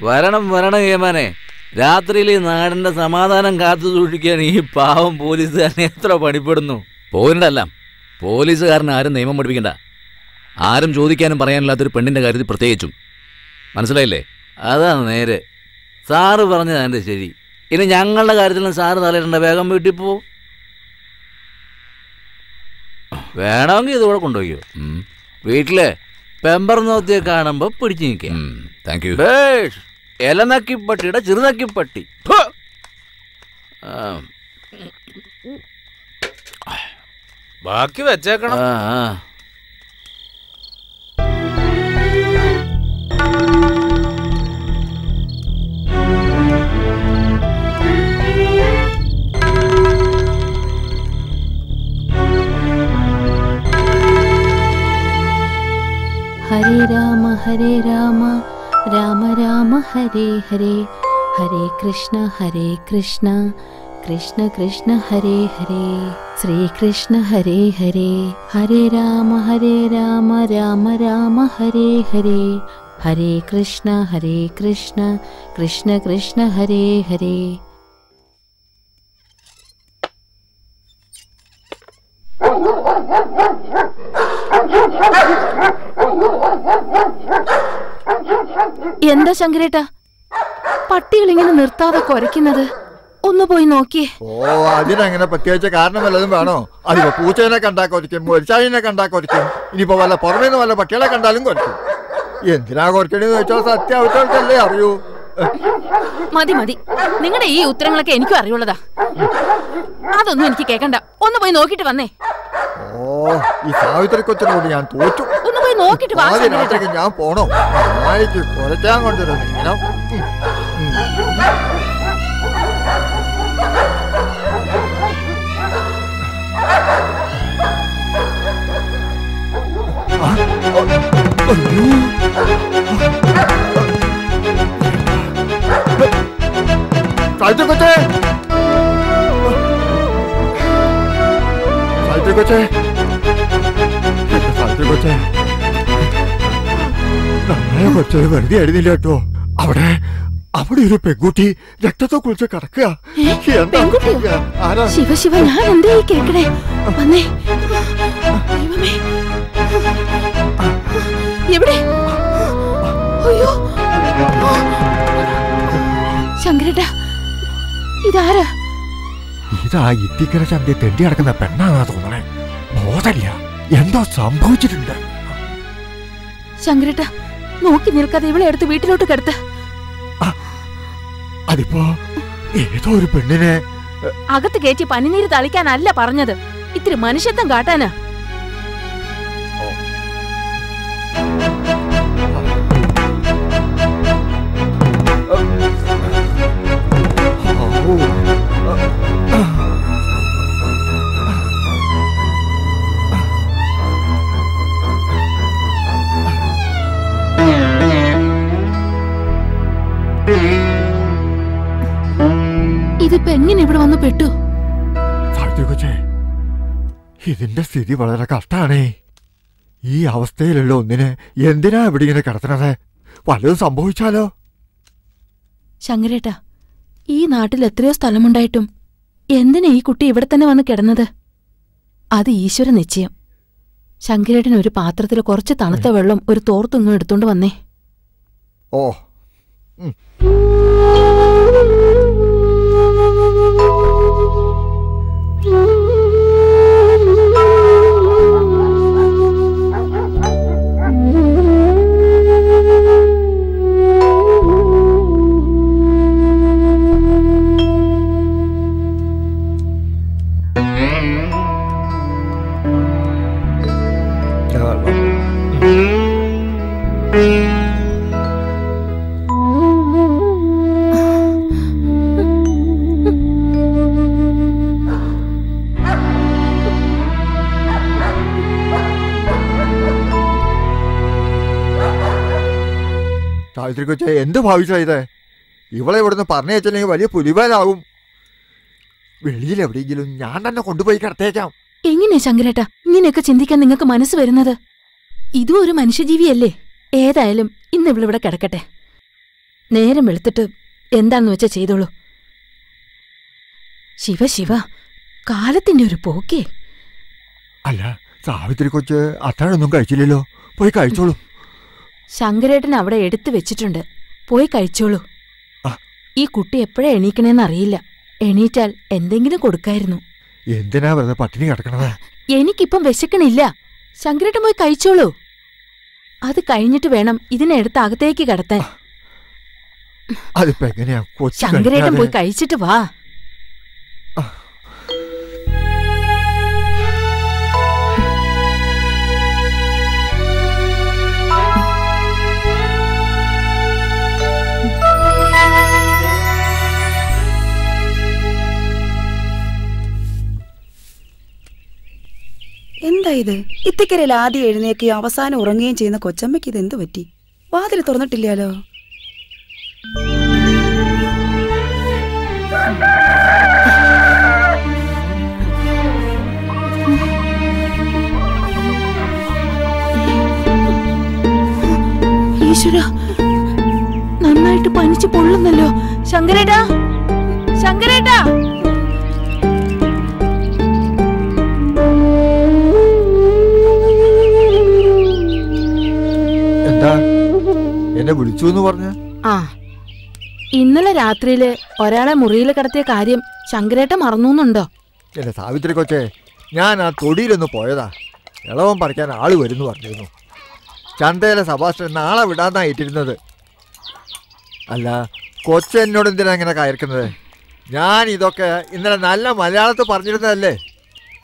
വരണം വരണം ഏമാനെ. രാത്രിയിൽ ഈ നാടിന്റെ സമാധാനം കാത്തു സൂക്ഷിക്കാൻ ഈ പാവം പോലീസുകാരൻ എത്ര പണിപ്പെടുന്നു. പോരിണ്ടല്ല, പോലീസുകാരന് ആരും നിയമം പഠിപ്പിക്കണ്ട. ആരും ചോദിക്കാനും പറയാനില്ലാത്തൊരു പെണ്ണിന്റെ കാര്യത്തിൽ പ്രത്യേകിച്ചും. മനസ്സിലായില്ലേ? അതാണ് നേരെ. സാറ് പറഞ്ഞത് എൻ്റെ ശരി. ഇനി ഞങ്ങളുടെ കാര്യത്തിലും സാറ് തലയിടേണ്ട. വേഗം വീട്ടിൽ പോ. വേണമെങ്കിൽ ഇതുകൂടെ കൊണ്ടുപോയോ. വീട്ടിലെ പെമ്പർ നോത്തിയെ കാണുമ്പോൾ പിടിച്ചു നിൽക്കാം. Thank you. എലനക്കിപ്പട്ടിയുടെ ചെറുനക്കിപ്പട്ടി. ബാക്കി വെച്ചേക്കണം. രാമ രാമ രാമ ഹരേ ഹരേ ഹരേ കൃഷ്ണ കൃഷ്ണ കൃഷ്ണ ഹരേ ഹരേ ശ്രീകൃഷ്ണ ഹരേ ഹരേ ഹരേ രാമ രാമ രാമ ഹരേ ഹരേ ഹരേ കൃഷ്ണ കൃഷ്ണ കൃഷ്ണ ഹരേ ഹരേ. എന്താ ശങ്കരേട്ടാ പട്ടികൾ ഇങ്ങനെ നിർത്താതെ കുരയ്ക്കുന്നത്? ഒന്ന് പോയി നോക്കിയേ. ഓ, അതിനങ്ങനെ പ്രത്യേകിച്ച് കാരണം വല്ലതും വേണോ? അതിപ്പോ പൂച്ചേനെ കണ്ടാ കൊരയ്ക്കും, മുരിച്ചാഴിനെ കണ്ടാ കൊരയ്ക്കും, ഇനിയിപ്പോ വല്ല പുറമേ നിന്ന് വല്ല പട്ടികളെ കണ്ടാലും കൊരയ്ക്കും. എന്തിനാ കൊരക്കണെന്ന് വെച്ചാൽ സത്യാവസ്ഥകൾക്കല്ലേ അറിയൂ. മതി മതി, നിങ്ങളുടെ ഈ ഉത്തരങ്ങളൊക്കെ എനിക്കും അറിയുള്ളതാ. അതൊന്നും എനിക്ക് കേക്കണ്ട. ഒന്ന് പോയി നോക്കിട്ട് വന്നേ. ഓ, ഈ സാവിത്രി കൊച്ചിനോട് ഞാൻ തോറ്റു. ഒന്ന് പോയി നോക്കിട്ട് വാ. രാത്രിക്ക് ഞാൻ പോണോ? നായിക്ക് കുറയ്ക്കാൻ കൊണ്ടുവരുന്നു ഇനം. സാവിത്രി കൊച്ചേ, സാവിത്രി കൊച്ചേ, സാവിത്രി കൊച്ചേ, നമ്മളെ കൊച്ചത് വെറുതെ ആയിരുന്നില്ല കേട്ടോ. അവിടെ ഒരു പെൺകുട്ടി രക്തത്തെ കുറിച്ച് കിടക്കുക. ശിവ, ഞാൻ എന്താ ഈ കേക്കണേ? വന്നേ. എവിടെ? അയ്യോ ശങ്കരേട്ടാ, ഇതാരാ? ഇതാ ഇത്തിക്കര ചന്തി തെണ്ടി കിടക്കുന്ന പെണ്ണാന്നാ തോന്നണേ. ബോധമില്ല, എന്തോ സംഭവിച്ചിട്ടുണ്ട്. ശങ്കരേട്ടാ, നോക്കി നിൽക്കാതെ ഇവളെ എടുത്ത് വീട്ടിലോട്ട് കിടത്ത. അതിപ്പോ ഏതോ ഒരു പെണ്ണിനെ അകത്ത് കയറ്റി പനിനീര് തളിക്കാനല്ല പറഞ്ഞത്, ഇത്തിരി മനുഷ്യത്വം കാട്ടാനാ. ഇതിപ്പോ എങ്ങനെ ഇവിടെ വന്ന് പെട്ടു? ഇതിന്റെ സ്ഥിതി വളരെ കഷ്ടാണേ. ഈ അവസ്ഥയിലുള്ള ഒന്നിനെ എന്തിനാ ഇവിടെ ഇങ്ങനെ കിടത്തണത്? വല്ലതും സംഭവിച്ചാലോ? ശങ്കരേട്ടാ, ഈ നാട്ടിൽ എത്രയോ സ്ഥലമുണ്ടായിട്ടും എന്തിനാ ഈ കുട്ടി ഇവിടെ തന്നെ വന്ന് കിടന്നത്? അത് ഈശ്വര നിശ്ചയം. ശങ്കരേട്ടൻ ഒരു പാത്രത്തിൽ കുറച്ച് തണുത്ത വെള്ളം ഒരു തോർത്തുങ്ങും എടുത്തോണ്ട് വന്നേ. ഓ, സാവിത്രി കൊച്ചേ, എന്ത് ഭാവിച്ചാ ഇത്? ഇവളെ ഇവിടുന്ന് പറഞ്ഞയച്ചില്ലെങ്കിൽ വലിയ പുലിവാലാവും. വെളിയിൽ എവിടെയെങ്കിലും ഞാൻ തന്നെ കൊണ്ടുപോയി കിടത്തേക്കാം. എങ്ങനെയാ ശങ്കരേട്ടാ ഇങ്ങനെയൊക്കെ ചിന്തിക്കാൻ നിങ്ങൾക്ക് മനസ്സ് വരുന്നത്? ഇതും ഒരു മനുഷ്യജീവിയല്ലേ? ഏതായാലും ഇന്ന് ഇവളിവിടെ കിടക്കട്ടെ. നേരം വെളുത്തിട്ട് എന്താന്ന് വെച്ചാ ചെയ്തോളൂ. ശിവ, കാലത്തിന്റെ ഒരു പോക്കേ. അല്ല, സാവിത്രി കൊച്ച് അത്താഴൊന്നും കഴിച്ചില്ലല്ലോ. പോയി കഴിച്ചോളൂ. ശങ്കരേട്ടൻ അവിടെ എടുത്തു വെച്ചിട്ടുണ്ട്, പോയി കഴിച്ചോളൂ. ഈ കുട്ടി എപ്പോഴാ എണീക്കണേന്ന് അറിയില്ല. എണീറ്റാൽ എന്തെങ്കിലും കൊടുക്കായിരുന്നു. എന്തിനാ വെറുതെ പട്ടിണി കിടക്കണത്? എനിക്കിപ്പം വിശക്കണില്ല. ശങ്കരേട്ടൻ പോയി കഴിച്ചോളൂ. അത് കഴിഞ്ഞിട്ട് വേണം ഇതിനെ എടുത്ത് അകത്തേക്ക് കിടത്താൻ. അതിപ്പോ എങ്ങനെയാ? ശങ്കരേട്ടൻ പോയി കഴിച്ചിട്ട് വാ. എന്താ ഇത്? ഇത്തിക്കരയിൽ ആദ്യം എഴുന്നേക്കുകയും അവസാനം ഉറങ്ങുകയും ചെയ്യുന്ന കൊച്ചമ്മയ്ക്ക് ഇത് എന്ത് പറ്റി? വാതിൽ തുറന്നിട്ടില്ലല്ലോ. ഈശ്വര, നന്നായിട്ട് പനിച്ചു പൊള്ളുന്നല്ലോ. ശങ്കരേട്ടാ, ശങ്കരേട്ടാ. എന്താ എന്നെ വിളിച്ചു എന്ന് പറഞ്ഞ? ആ, ഇന്നലെ രാത്രിയില് ഒരാളെ മുറിയിൽ കിടത്തിയ കാര്യം ശങ്കരേട്ട മറന്നുണ്ടോ? എന്റെ സാവിത്രി കൊച്ചേ, ഞാൻ ആ തൊടിയിലൊന്ന് പോയതാ. ഇളവൻ പറിക്കാൻ ആള് വരുന്നു പറഞ്ഞിരുന്നു. ചന്തയിലെ സഭാഷണൻ നാളെ വിടാന്നാ ഏറ്റിരുന്നത്. അല്ല, കൊച്ചെന്നോട് എന്തിനാ ഇങ്ങനെ കയർക്കുന്നത്? ഞാൻ ഇതൊക്കെ ഇന്നലെ നല്ല മലയാളത്തിൽ പറഞ്ഞിരുന്നതല്ലേ.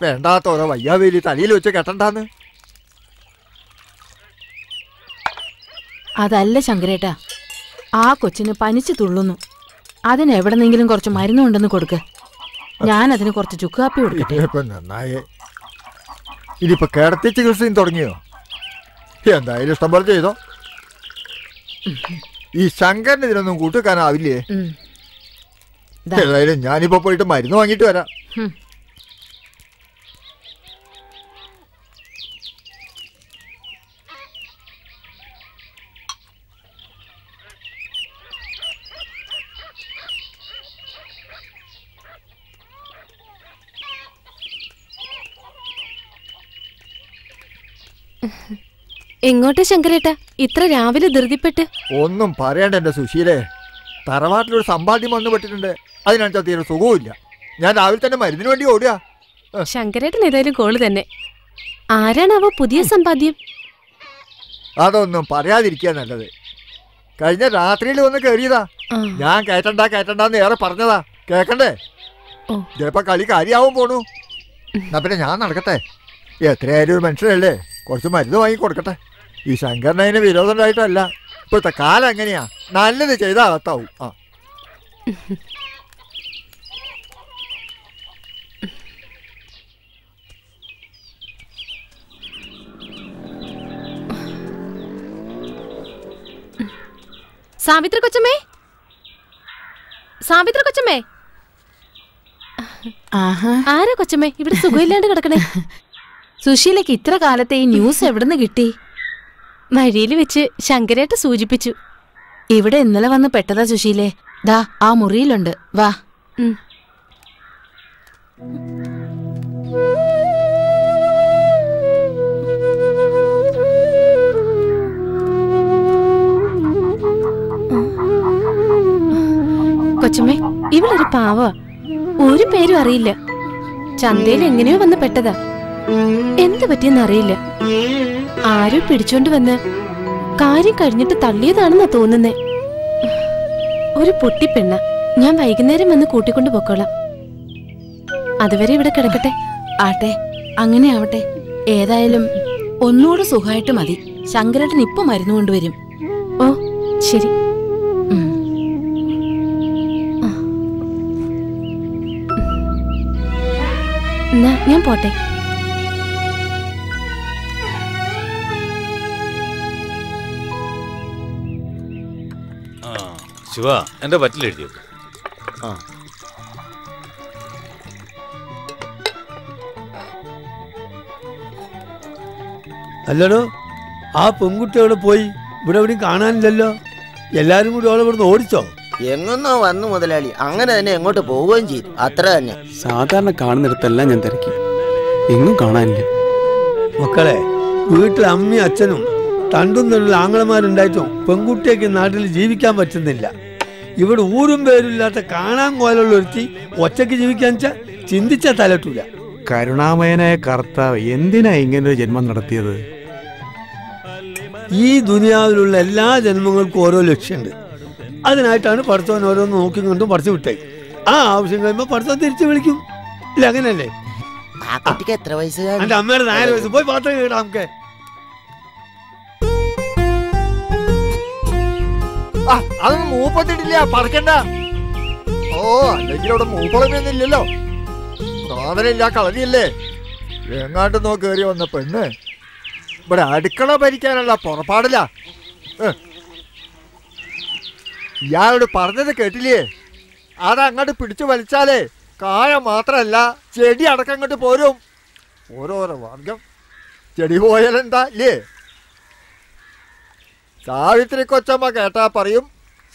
വേണ്ടാത്ത ഓരോ വയ്യാവേലി തലയിൽ വെച്ച് കെട്ടണ്ടാന്ന്. അതല്ല ശങ്കരേട്ടാ, ആ കൊച്ചിന് പനിച്ചു തുള്ളുന്നു. അതിന് എവിടെന്നെങ്കിലും കുറച്ച് മരുന്നുണ്ടെന്ന് കൊടുക്ക്. ഞാൻ അതിന് കുറച്ച് ചുക്കാപ്പി കൊടുക്കട്ടെ. ഇപ്പൊ നന്നായേ. ഇനിയിപ്പോ കിടത്തി ചികിത്സയും തുടങ്ങിയോ? എന്തായാലും ഇഷ്ടം പോലെ ചെയ്തോ. ഈ ശങ്കരന് ഇതിനൊന്നും കൂട്ടുവെക്കാനാവില്ലേ? ഏതായാലും ഞാനിപ്പോ പോയിട്ട് മരുന്ന് വാങ്ങിട്ട് വരാം. എങ്ങോട്ടാ ശങ്കരേട്ടാ ഇത്ര രാവിലെ ധൃതിപ്പെട്ട്? ഒന്നും പറയണ്ട എന്റെ സുശീലേ. തറവാട്ടിലൊരു സമ്പാദ്യം വന്നു പെട്ടിട്ടുണ്ട്. അതിനനുസരിച്ച് തീരെ സുഖവുമില്ല. ഞാൻ രാവിലെ തന്നെ മരുന്നിന് വേണ്ടി ഓടുക. ശങ്കരേട്ടൻ ഏതായാലും കോള് തന്നെ. ആരാണാവോ പുതിയ സമ്പാദ്യം? അതൊന്നും പറയാതിരിക്കുക നല്ലത്. കഴിഞ്ഞ രാത്രിയിൽ വന്ന് കയറിയതാ. ഞാൻ കയറ്റണ്ടെന്ന് ഏറെ പറഞ്ഞതാ. കേക്കണ്ടേ? ചിലപ്പോ കളി കാര്യാവും പോണു. എന്നാ പിന്നെ ഞാൻ നടക്കട്ടെ. എത്രയായാലും ഒരു മനുഷ്യനല്ലേ, കുറച്ച് മരുന്ന് വാങ്ങി കൊടുക്കട്ടെ. ഈ ശങ്കരനതിന് വിരോധം ഉണ്ടായിട്ടല്ല. ഇപ്പോഴത്തെ കാലം എങ്ങനെയാ, നല്ലത് ചെയ്താൽ അകത്താവും. ആ സാവിത്രി കൊച്ചമ്മേ, സാവിത്രി കൊച്ചമ്മേ. ആരാ കൊച്ചമ്മേ ഇവിടെ സുഖമില്ലാണ്ട് കിടക്കണേ? സുശീലയ്ക്ക് ഇത്ര കാലത്തെ ഈ ന്യൂസ് എവിടുന്ന് കിട്ടി? വഴിയിൽ വെച്ച് ശങ്കരേട്ട സൂചിപ്പിച്ചു. ഇവിടെ ഇന്നലെ വന്ന് പെട്ടതാ സുശീലേ. ദാ ആ മുറിയിലുണ്ട്, വാ. കൊച്ചമ്മേ, ഇവളൊരു പാവ. ഒരു പേരും അറിയില്ല. ചന്തയിൽ എങ്ങനെയോ വന്ന് പെട്ടതാ. എന്ത് പറ്റിയെന്ന് അറിയില്ല. ആരും പിടിച്ചോണ്ട് വന്ന് കാര്യം കഴിഞ്ഞിട്ട് തള്ളിയതാണെന്നാ തോന്നുന്നേ. ഒരു പൊട്ടിപ്പെണ്ണ. ഞാൻ വൈകുന്നേരം വന്ന് കൂട്ടിക്കൊണ്ട് പൊക്കോളാം. അതുവരെ ഇവിടെ കിടക്കട്ടെ. ആട്ടെ, അങ്ങനെ ആവട്ടെ. ഏതായാലും ഒന്നുകൂടെ സുഖമായിട്ട് മതി. ശങ്കരേട്ടൻ ഇപ്പൊ മരുന്ന് കൊണ്ടുവരും. ഓ ശരി. എന്നാ ഞാൻ പോട്ടെ. ശിവ, എന്റെ പറ്റിലെഴുതിയത്. അല്ലടോ, ആ പെൺകുട്ടി അവിടെ പോയി? ഇവിടെ എവിടെയും കാണാനില്ലല്ലോ. എല്ലാരും കൂടി അവളെ ഇവിടുന്ന് ഓടിച്ചോ? എങ്ങൊന്നോ വന്നു മുതലാളി. അങ്ങനെ തന്നെ എങ്ങോട്ട് പോവുകയും ചെയ്തു. അത്ര തന്നെ. സാധാരണ കാണുന്നിടത്തെല്ലാം ഞാൻ തിരക്കി, എങ്ങും കാണാനില്ല. മക്കളെ, വീട്ടിൽ അമ്മയും അച്ഛനും തണ്ടും തണ്ടുള്ള ആങ്ങളമാരുണ്ടായിട്ടും പെൺകുട്ടിയൊക്കെ നാട്ടിൽ ജീവിക്കാൻ പറ്റുന്നില്ല. ഇവിടെ ഊരും പേരില്ലാത്ത കാണാൻ കോലുള്ള ഒരുത്തി ഒറ്റയ്ക്ക് ജീവിക്കാൻ ചിന്തിച്ചാൽ തലട്ടൂല. കരുണാമയനായ കർത്താവ് എന്തിനാ ഇങ്ങനൊരു ജന്മം നടത്തിയത്? ഈ ദുനിയാവിലുള്ള എല്ലാ ജന്മങ്ങൾക്കും ഓരോ ലക്ഷ്യമുണ്ട്. അതിനായിട്ടാണ് പഠിത്തവൻ ഓരോന്ന് നോക്കി കൊണ്ടും പഠിച്ചു വിട്ടേ. ആ ആവശ്യം കഴിയുമ്പോൾ പഠിത്തം തിരിച്ചു വിളിക്കും. ഇല്ല, അങ്ങനല്ലേ? എത്ര വയസ്സ്? എന്റെ അമ്മയുടെ 4 വയസ്സ്. പോയി പാത്രം കേടാ നമുക്ക്. അതൊന്നും മൂപ്പത്തിട്ടില്ല, പറക്കണ്ട. ഓ, അല്ലെങ്കിൽ അവിടെ മൂപ്പളമൊന്നുമില്ലല്ലോ. സാധനമില്ല, കളരിയല്ലേ. എങ്ങാണ്ട് കയറി വന്ന പെണ്ണ് ഇവിടെ അടുക്കള ഭരിക്കാനുള്ള പുറപ്പാടില്ല. ഇയാളോട് പറഞ്ഞത് കേട്ടില്ലേ? അതങ്ങോട്ട് പിടിച്ചു വലിച്ചാലേ കായ മാത്രല്ല ചെടി അടക്കം അങ്ങോട്ട് പോരും. ഓരോരോ വർഗം ചെടി പോയാലെന്താ ഇല്ലേ? സാവിത്രി കൊച്ചമ്മ കേട്ടാ പറയും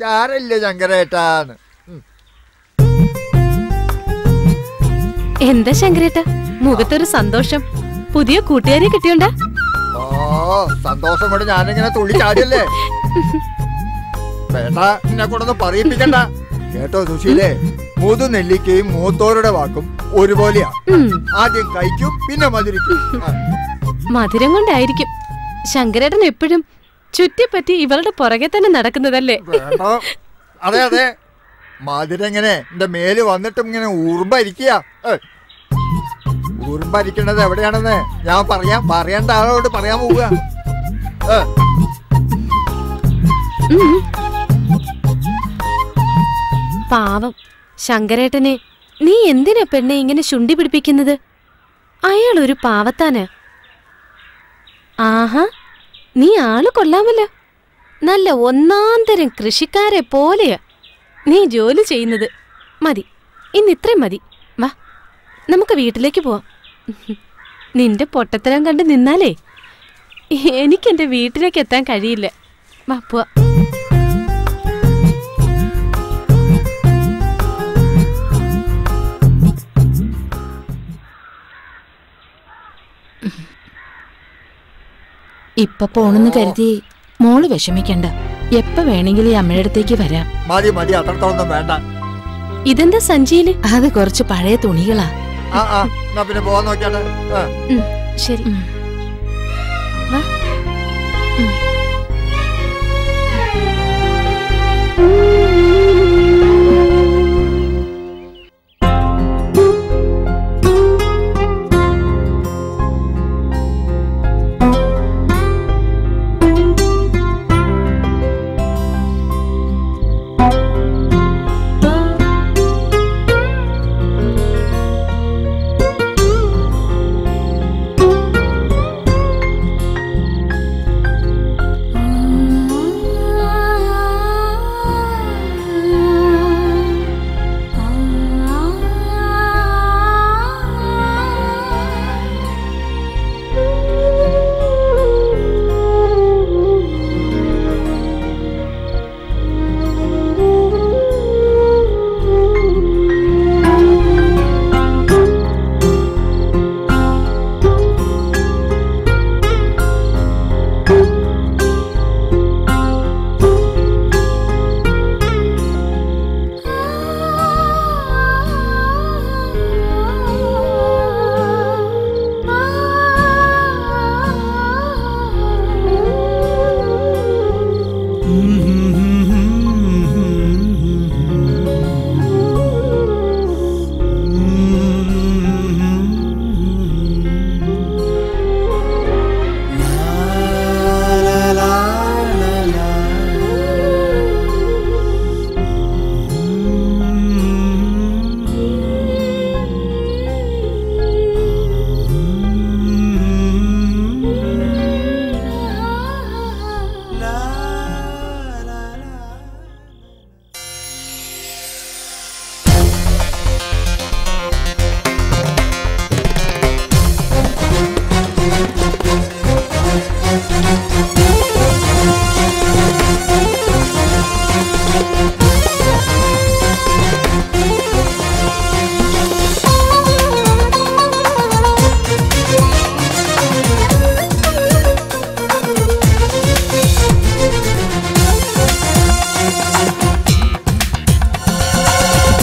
ചാരല്ലേ ശങ്കരേട്ടാന്ന്. എന്താ ശങ്കരേട്ട മുഖത്തൊരു സന്തോഷം? പുതിയ കൂട്ടുകാരെ കിട്ടിയോണ്ടാ? ഓ സന്തോഷം കൊണ്ട് ഞാനിങ്ങനെ തുള്ളി ചാടിയല്ലേ. വേണ്ട എന്നെ കൊണ്ടൊന്നും പറയിപ്പിക്കണ്ട കേട്ടോ സുശീലേ. മൂതു നെല്ലിക്കയും മൂത്തോരുടെ വാക്കും ഒരുപോലെയാ. ആദ്യം കഴിക്കും പിന്നെ മധുരിക്കും. മധുരം കൊണ്ടായിരിക്കും ശങ്കരേട്ടൻ എപ്പോഴും ചുറ്റിപ്പറ്റി ഇവളുടെ പുറകെ തന്നെ നടക്കുന്നതല്ലേ? അതെ അതെ, മധുരം ഇങ്ങനെ എന്റെ മേല് വന്നിട്ടും ഇങ്ങനെ ഊർമ്പരിക്കുക. ഊർമ്പരിക്കണത് എവിടെയാണെന്ന് ഞാൻ പറയേണ്ട ആളോട് പറയാൻ പോവുക. പാവം ശങ്കരേട്ടനെ നീ എന്തിനാ പെണ്ണെ ഇങ്ങനെ ശുണ്ടി പിടിപ്പിക്കുന്നത്? അയാളൊരു പാവത്താന്. ആഹാ, നീ ആള് കൊള്ളാമല്ലോ. നല്ല ഒന്നാന്തരം കൃഷിക്കാരെ പോലെയാ നീ ജോലി ചെയ്യുന്നത്. മതി, ഇന്നിത്രയും മതി. വാ നമുക്ക് വീട്ടിലേക്ക് പോവാം. നിന്റെ പൊട്ടത്തരം കണ്ട് നിന്നാലേ എനിക്കെന്റെ വീട്ടിലേക്ക് എത്താൻ കഴിയില്ല. വാ പോവാ. ഇപ്പൊ പോണെന്ന് കരുതി മോള് വിഷമിക്കണ്ട. എപ്പ വേണമെങ്കിലും ഈ അമ്മയുടെ അടുത്തേക്ക് വരാം. മതി മതി, അത്രത്തോളം വേണ്ട. ഇതെന്താ സഞ്ചിയില്? അത് കുറച്ച് പഴയ തുണികളാ. പിന്നെ പോവാൻ നോക്കിയാട്ടെ. ശരി.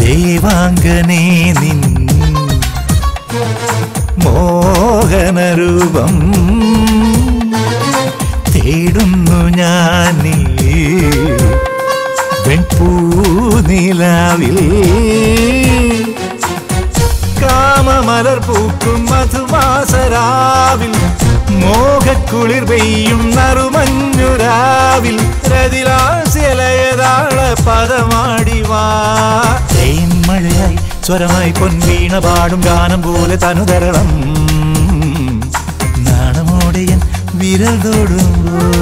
ദേവാംഗനേ നിൻ മോഹനരൂപം തേടുന്നു ഞാനീ വെൺപൂനിലാവിൽ. കാമമലർ പൂക്കും മധുമാസരാവിൽ മോഹക്കുളിർ പെയ്യും നറുമഞ്ഞുരാവിൽ രതിലാസ്യലയതാള പദമാടിവാ. തേന്മഴയായി സ്വരമായി പൊൻവീണ പാടും ഗാനം പോലെ തനുതരണം വിരൽ തൊടുമ്പോൾ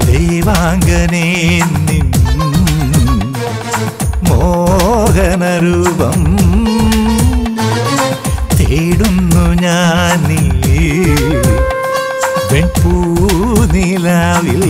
ദൈവാംഗനേ നിൻ മോഹനരൂപം തേടുന്നു ഞാൻ നീ വെൺപൂനിലാവിൽ.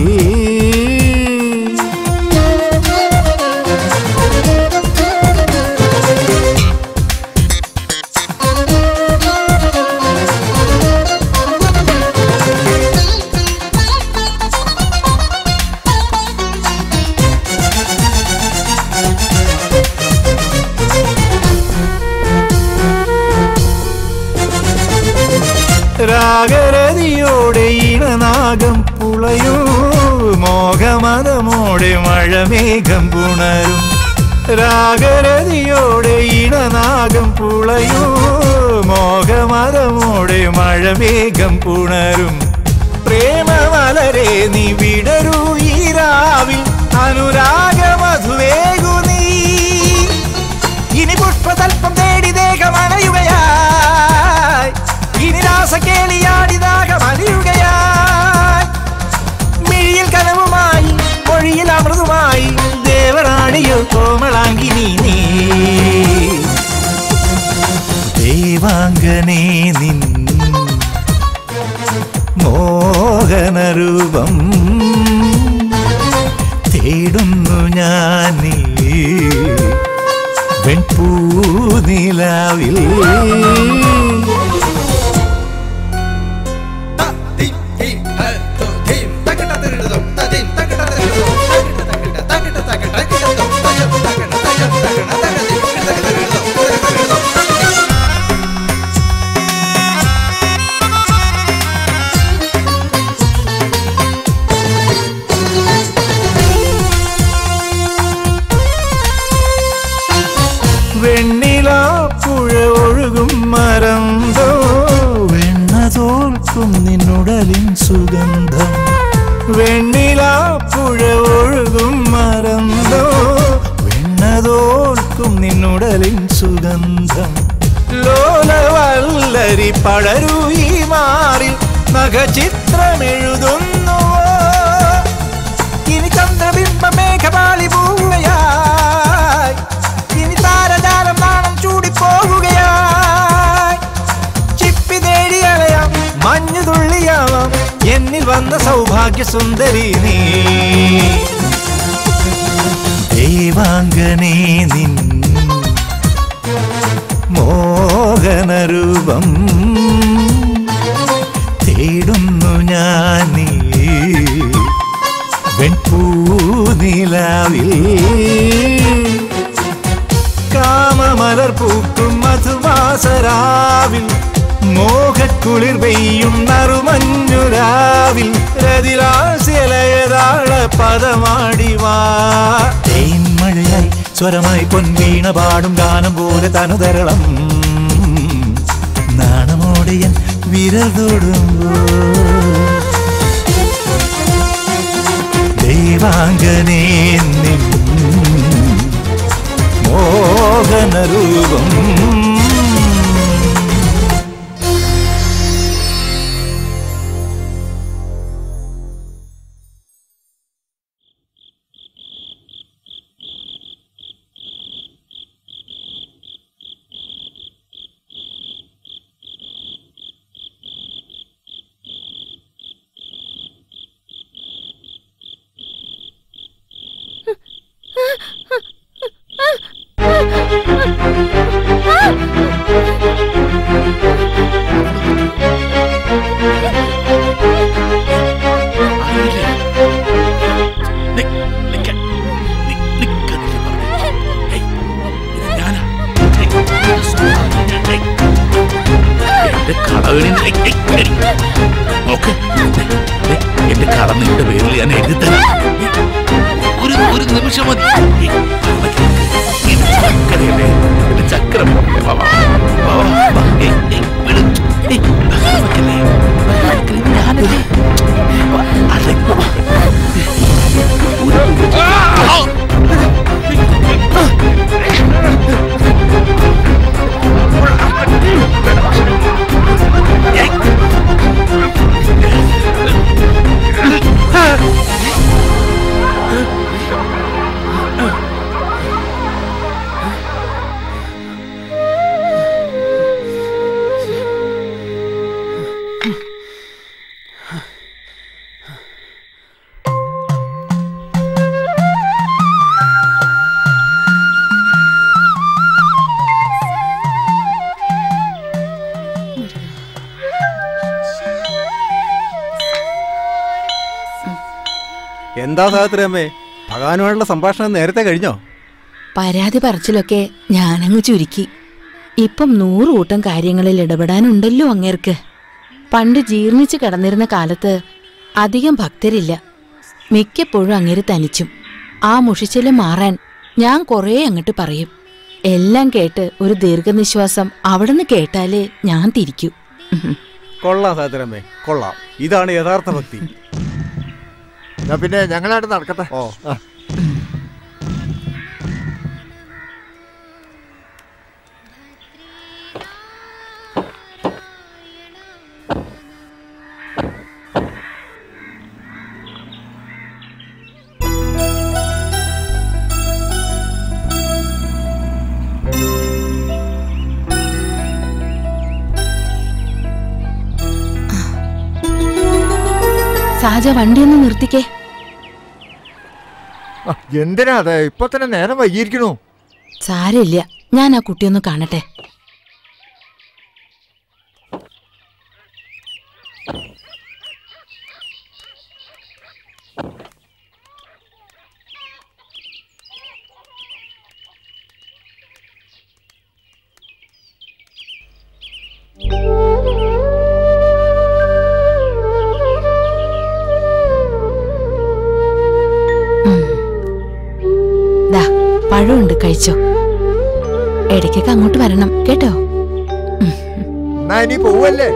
രാഗരതിയോടെ ഇണനാഗം പുളയൂ മോഹമതമോടെ മഴമേഘം പുണരും. രാഗരതിയോടെ ഇണനാഗം പുളയൂ മോഹമതമോടെ മഴമേഘം പുണരും. പ്രേമമലരെ നീ വിടരൂ ഈ രാവിൽ അനുരാഗമധുവേകു നീ. ഇനി പുഷ്പതൽപ്പം തേടി ദേഹമണയുകയായി, ഇനി രാസകേളിയാടിതാകമലിയുകയായി. മിഴിയിൽ കനവുമായി മൊഴിയിൽ അമൃതുമായി ദേവറാണിയോ കോമളാങ്കിനി നീ. ദേവാംഗനേ നിൻ മോഹനരൂപം തേടുന്നു ഞാൻ നീ വെൺപൂനിലാവിൽ. വെണ്ണിലാപ്പുഴ ഒഴുകും മരന്തോ വെണ്ണ തോൽക്കും നിന്നുടലിൻ സുഗന്ധം. വെണ്ണിലാപ്പുഴ ഒഴുകും മരന്തോ വെണ്ണ തോൽക്കും നിന്നുടലിൻ സുഗന്ധം. ലോലവല്ലരി പടരൂ ഈ മാറിൽ നഖചിത്രമെഴുതുന്നുവോ. ഇനി ചന്ദ്രബിംബ മേഘപാളി പോവുകയായി, ഇനി താരജാലം നാണം ചൂടിപ്പോവുകയായി. ചിപ്പി തേടിയലയാം മഞ്ഞു തുള്ളിയാവാം എന്നിൽ വന്ന സൗഭാഗ്യ സുന്ദരി നീ. ദേവാംഗനേ നിൻ മോഹനരൂപം തേടുന്നു ഞാൻ നീ വെൺപൂനിലാവിൽ. കാമമലർ പൂക്കും മധുമാസരാവിൽ മോഹക്കുളിർ പെയ്യും നറുമഞ്ഞുരാവിൽ രതിലാസ്യലയതാള പദമാടിവാ. തേന്മഴയായി സ്വരമായി പൊൻവീണ പാടും ഗാനം പോലെ തനുതരളം നാണമോടിയൻ വിരൽ തൊടുമ്പോൾ ദേവാംഗനേ നിൻ മോഹനരൂപം. എന്റെ കടം നിന്റെ പേരിൽ ഞാൻ എഴുതരാം. ഒരു നിമിഷം മതി. ചക്രം എന്താ സാഹചര്യമേ, ഭഗവാനുമായുള്ള സംഭാഷണം നേരത്തെ കഴിഞ്ഞോ? പരാതി പറച്ചിലൊക്കെ ഞാനങ്ങ് ചുരുക്കി. ഇപ്പം 100 കൂട്ടം കാര്യങ്ങളിൽ ഇടപെടാനുണ്ടല്ലോ അങ്ങേർക്ക്. പണ്ട് ജീർണിച്ച് കിടന്നിരുന്ന കാലത്ത് അധികം ഭക്തരില്ല. മിക്കപ്പോഴും അങ്ങേര് തനിച്ചും. ആ മുഷിച്ചല് മാറാൻ ഞാൻ കുറേ അങ്ങോട്ട് പറയും. എല്ലാം കേട്ട് ഒരു ദീർഘനിശ്വാസം അവിടുന്ന് കേട്ടാലേ ഞാൻ തിരിക്കൂ. കൊള്ളാം സാഹചര്യമേ, കൊള്ളാം. ഇതാണ് യഥാർത്ഥ ഭക്തി. പിന്നെ ഞങ്ങളായിട്ട് നടക്കട്ടെ. ഓ സാജ വണ്ടിയൊന്ന് നിർത്തിക്കേ. എന്തിനാ അതെ, ഇപ്പൊ തന്നെ നേരം വൈകിയിരിക്കണു. സാരമില്ല, ഞാൻ ആ കുട്ടിയൊന്ന് കാണട്ടെ. പഴമുണ്ട്, കഴിച്ചോ. ഇടയ്ക്കൊക്കെ അങ്ങോട്ട് വരണം കേട്ടോ. നീ പോവല്ലേ?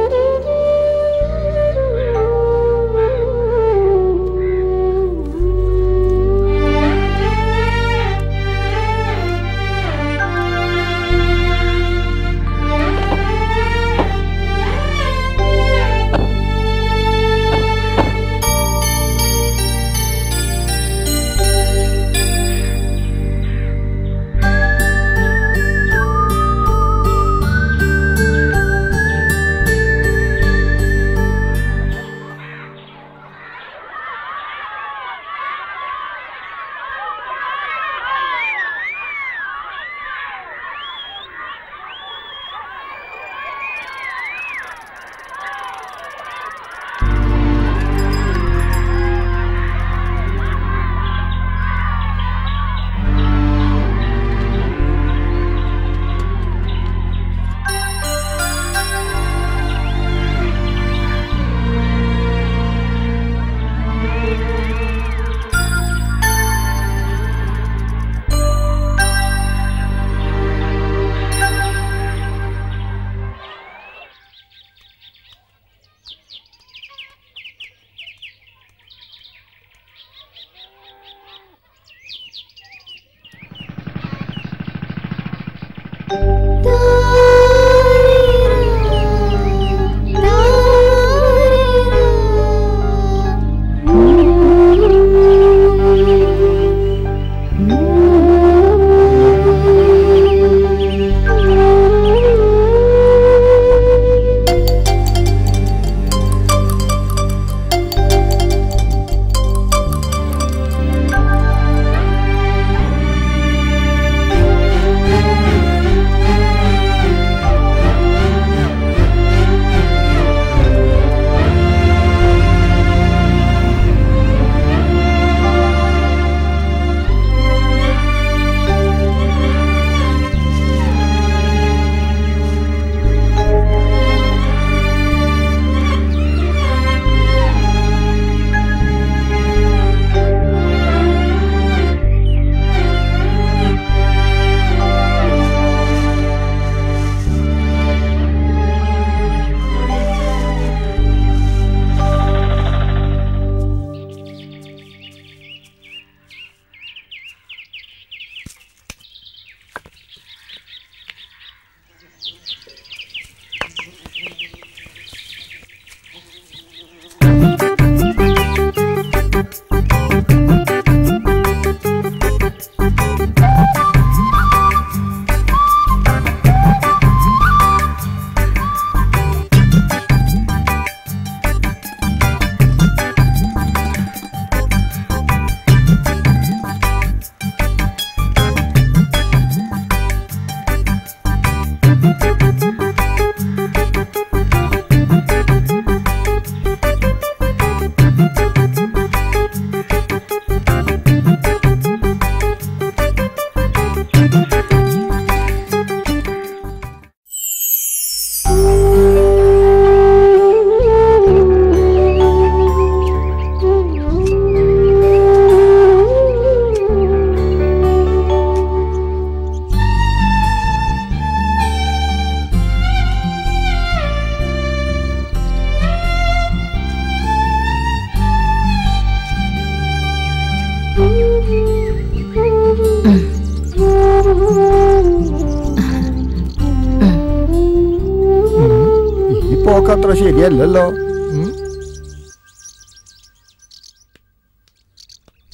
അത്ര ശരിയല്ലല്ലോ.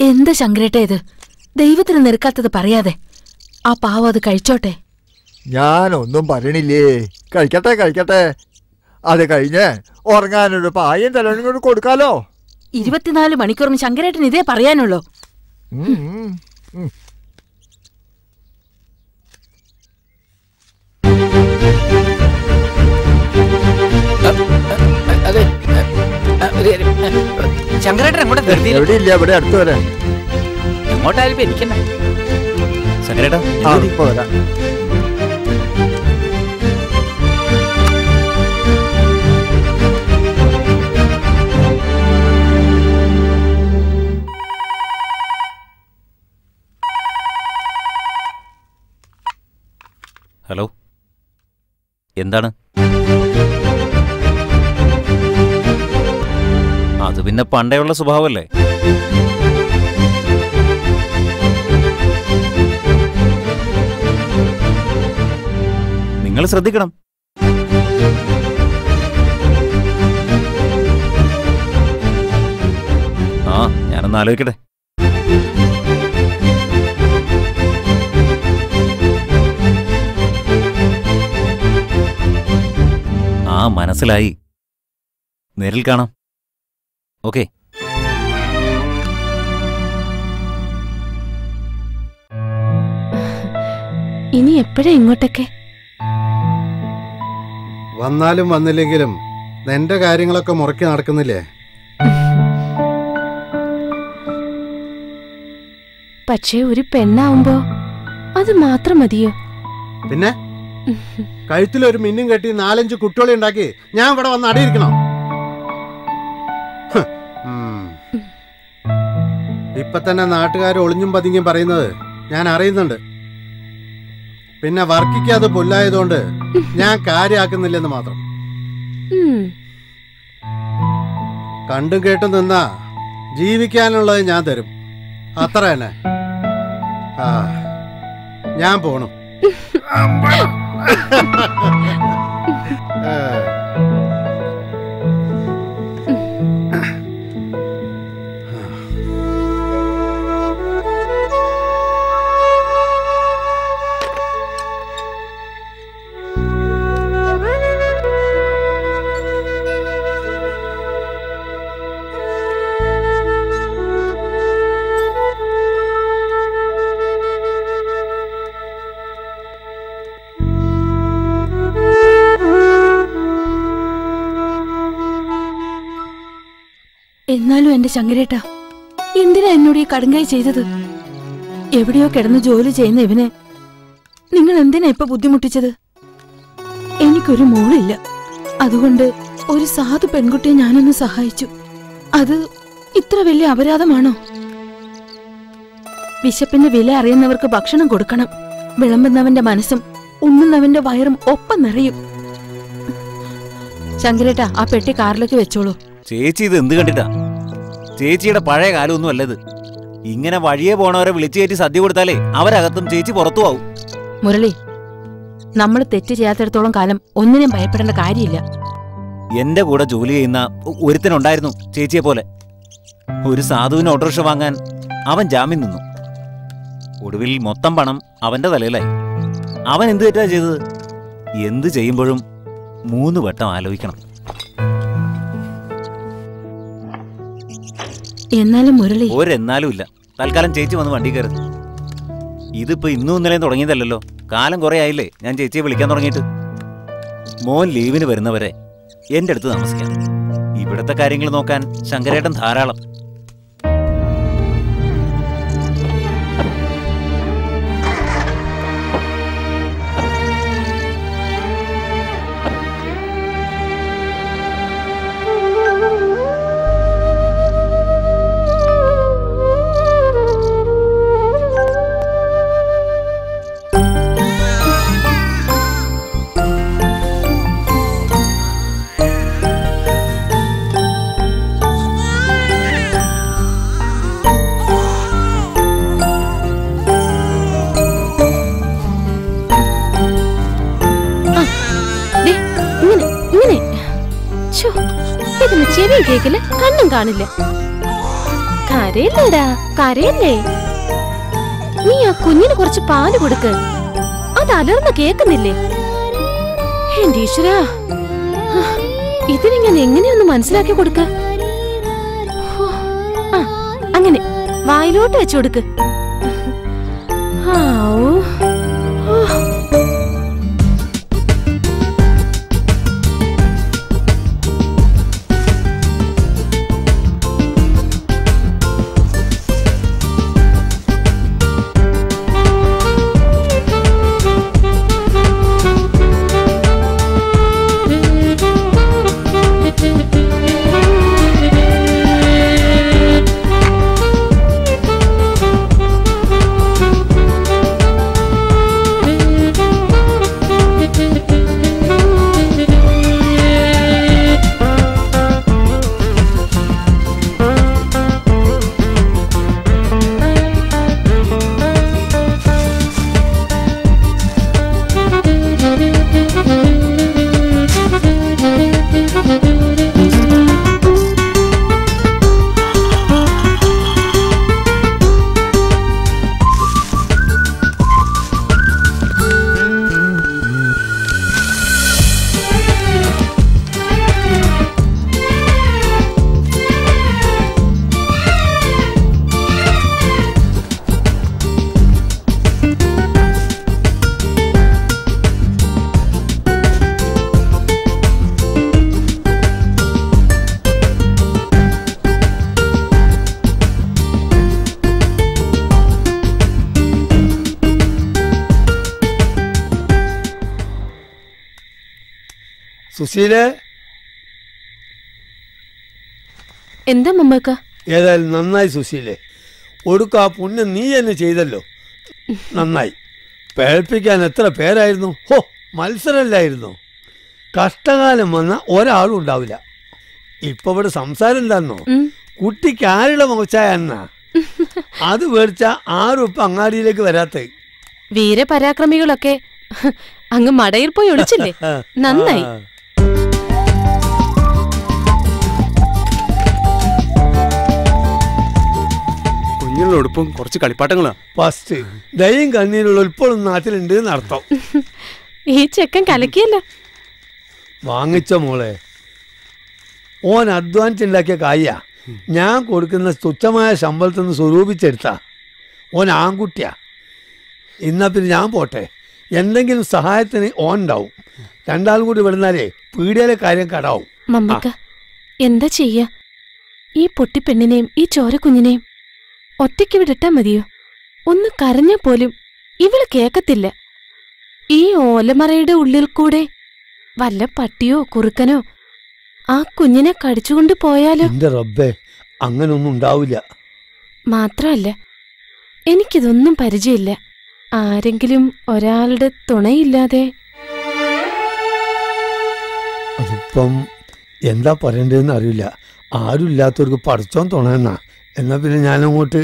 എന്താ ശങ്കരേട്ട ഇത്? ദൈവത്തിന് നിരക്കാത്തത് പറയാതെ ആ പാവം അത് കഴിച്ചോട്ടെ. ഞാനൊന്നും പറയണില്ലേ. കഴിക്കട്ടെ കഴിക്കട്ടെ. അത് കഴിഞ്ഞ് ഉറങ്ങാനൊരു പായും തലവനും കൂടി കൊടുക്കാലോ. 24 മണിക്കൂറും ശങ്കരേട്ടൻ ഇതേ പറയാനുള്ളൂ. ശങ്കരേട്ടൻ എങ്ങോട്ടാ? എവിടെയില്ല, ഇവിടെ അടുത്ത് വരാൻ. എങ്ങോട്ടായാലും എനിക്കണ്ട. ശങ്കരേട്ടാ ഇപ്പൊ വരാം. ഹലോ, എന്താണ്? അത് പിന്നെ പണ്ടേയുള്ള സ്വഭാവമല്ലേ. നിങ്ങൾ ശ്രദ്ധിക്കണം. ആ, ഞാനൊന്ന് ആലോചിക്കട്ടെ. ആ, മനസ്സിലായി. നേരിൽ കാണാം. ഓക്കെ. ഇനി എപ്പോഴാ ഇങ്ങോട്ടൊക്കെ? വന്നാലും വന്നില്ലെങ്കിലും നിന്റെ കാര്യങ്ങളൊക്കെ മുറക്കി നടക്കുന്നില്ലേ? പക്ഷേ ഒരു പെണ്ണാവുമ്പോ അത് മാത്രം മതിയോ? പിന്നെ കഴുത്തിലൊരു മിന്നും കെട്ടി 4-5 കുട്ടികളെ ഉണ്ടാക്കി ഞാൻ ഇവിടെ വന്ന് അടിയിരിക്കണം? ഇപ്പൊ തന്നെ നാട്ടുകാർ ഒളിഞ്ഞും പതുങ്ങിയും പറയുന്നത് ഞാൻ അറിയുന്നുണ്ട്. പിന്നെ വർക്കിക്ക് അത് പുല്ലായതുകൊണ്ട് ഞാൻ കാര്യമാക്കുന്നില്ലെന്ന് മാത്രം. കണ്ടും കേട്ടും നിന്നാ ജീവിക്കാനുള്ളത് ഞാൻ തരും, അത്ര തന്നെ. ആ, ഞാൻ പോണു. എന്നാലും എന്റെ ശങ്കരേട്ട, എന്തിനാ എന്നോട് ഈ കടുങ്കായി ചെയ്തത്? എവിടെയോ കിടന്ന് ജോലി ചെയ്യുന്ന ഇവനെ നിങ്ങൾ എന്തിനാ ഇപ്പൊ ബുദ്ധിമുട്ടിച്ചത്? എനിക്കൊരു മോളില്ല, അതുകൊണ്ട് ഒരു സാധു പെൺകുട്ടിയെ ഞാനൊന്ന് സഹായിച്ചു. അത് ഇത്ര വലിയ അപരാധമാണോ? വിശപ്പിന്റെ വില അറിയുന്നവർക്ക് ഭക്ഷണം കൊടുക്കണം. വിളമ്പുന്നവന്റെ മനസ്സും ഉണ്ണുന്നവന്റെ വയറും ഒപ്പം നിറയും. ശങ്കരേട്ട, ആ പെട്ടി കാറിലേക്ക് വെച്ചോളൂ. ചേച്ചി ഇത് എന്ത് കണ്ടിട്ടാ? ചേച്ചിയുടെ പഴയ കാലമൊന്നും അല്ലത്. ഇങ്ങനെ വഴിയെ പോണവരെ വിളിച്ചു കയറ്റി സദ്യ കൊടുത്താലേ അവരകത്തും ചേച്ചി പുറത്തു ആവും. മുരളി, നമ്മൾ തെറ്റ് ചെയ്യാത്തിടത്തോളം കാലം ഒന്നിനും ഭയപ്പെടേണ്ട കാര്യമില്ല. എന്റെ കൂടെ ജോലി ചെയ്യുന്ന ഒരുത്തനുണ്ടായിരുന്നു ചേച്ചിയെ പോലെ. ഒരു സാധുവിന് ഓട്ടോറിക്ഷ വാങ്ങാൻ അവൻ ജാമ്യം നിന്നു. ഒടുവിൽ മൊത്തം പണം അവന്റെ തലയിലായി. അവൻ എന്ത് തെറ്റാ ചെയ്തത്? എന്ത് ചെയ്യുമ്പോഴും 3 വട്ടം ആലോചിക്കണം. എന്നാലും മുരളി, ഒരെന്നാലും ഇല്ല. തൽക്കാലം ചേച്ചി വന്ന് വണ്ടി കയറും. ഇതിപ്പോ ഇന്നും ഇന്നലെയും തുടങ്ങിയതല്ലോ. കാലം കുറെ ആയില്ലേ ഞാൻ ചേച്ചിയെ വിളിക്കാൻ തുടങ്ങിയിട്ട്. മോൻ ലീവിന് വരുന്നവരെ എന്റെ അടുത്ത് താമസിക്കാം. ഇവിടുത്തെ കാര്യങ്ങൾ നോക്കാൻ ശങ്കരേട്ടൻ ധാരാളം. ചെവിയും കേക്കില്ല, കണ്ണും കാണില്ല. കരയില്ലേടാ, കരയല്ലേ? നീ ആ കുഞ്ഞിന് കുറച്ച് പാല് കൊടുക്ക്. അത് അലർന്ന് കേക്കുന്നില്ലേ? എന്റെ ഈശ്വരാ, ഇതിനിങ്ങനെ എങ്ങനെയൊന്ന് മനസ്സിലാക്കി കൊടുക്ക. അങ്ങനെ വായിലോട്ട് വെച്ചു കൊടുക്ക്. സുശീലേ, എന്താ മമ്മക്ക? ഏതായാലും നന്നായി സുശീലേ. ഒടുക്ക ആ പുണ്യം നീ തന്നെ ചെയ്തല്ലോ, നന്നായി. പേഴ്പ്പിക്കാൻ എത്ര പേരായിരുന്നു. ഹോ, മത്സരമല്ലായിരുന്നു. കഷ്ടകാലം വന്ന ഒരാളും ഉണ്ടാവില്ല. ഇപ്പൊ ഇവിടെ സംസാരം എന്താന്നോ, കുട്ടിക്ക് ആരുടെ മോശായ എന്നാ അത് മേടിച്ച ആരും ഇപ്പൊ അങ്ങാടിയിലേക്ക് വരാത്ത. വീരപരാക്രമികളൊക്കെ അങ്ങ് മടയിൽ പോയി ഒളിച്ചില്ലേ? നന്നായി. ഉടുപ്പും കുറച്ച് കളിപ്പാട്ടങ്ങളാ. ഫസ്റ്റ് ദയും കണ്ണീരുള്ള ഇപ്പോഴും നാട്ടിലുണ്ട് എന്നർത്ഥം. ഈ ചെക്കൻ കലക്കിയല്ല. വാങ്ങിച്ച മോളെ, ഓൻ അധ്വാനിച്ചുണ്ടാക്കിയ കായ ഞാൻ കൊടുക്കുന്ന തുച്ഛമായ ശമ്പളത്തിൽ നിന്ന് സ്വരൂപിച്ചെടുത്താ. ഓൻ ആൺകുട്ടിയാ. എന്നാ പിന്നെ ഞാൻ പോട്ടെ, എന്തെങ്കിലും സഹായത്തിന് ഓൻ ഉണ്ടാവും. രണ്ടാളും കൂടി വിടുന്നാലേ പീടിയയിലെ കാര്യം കടാവും. മമ്മക്ക എന്താ ചെയ്യാ? ഈ പൊട്ടിപ്പെണ്ണിനെയും ഈ ചോരക്കുഞ്ഞിനെയും ഒറ്റയ്ക്ക് വിടട്ടാ മതിയോ? ഒന്ന് കരഞ്ഞ പോലും ഇവള് കേക്കത്തില്ല. ഈ ഓലമറയുടെ ഉള്ളിൽ കൂടെ വല്ല പട്ടിയോ കുറുക്കനോ ആ കുഞ്ഞിനെ കടിച്ചുകൊണ്ട് പോയാലോ? എന്റെ റബ്ബേ, അങ്ങനൊന്നും ഉണ്ടാവില്ല. മാത്രമല്ല, എനിക്കിതൊന്നും പരിചയമില്ല. ആരെങ്കിലും ഒരാളുടെ തുണയില്ലാതെ. അതിപ്പം എന്താ പറയണ്ടതെന്ന് അറിയില്ല. ആരും ഇല്ലാത്തവർക്ക് പഠിച്ചോൻ തുണയെന്നാ. എന്നാ പിന്നെ ഞാനങ്ങോട്ട്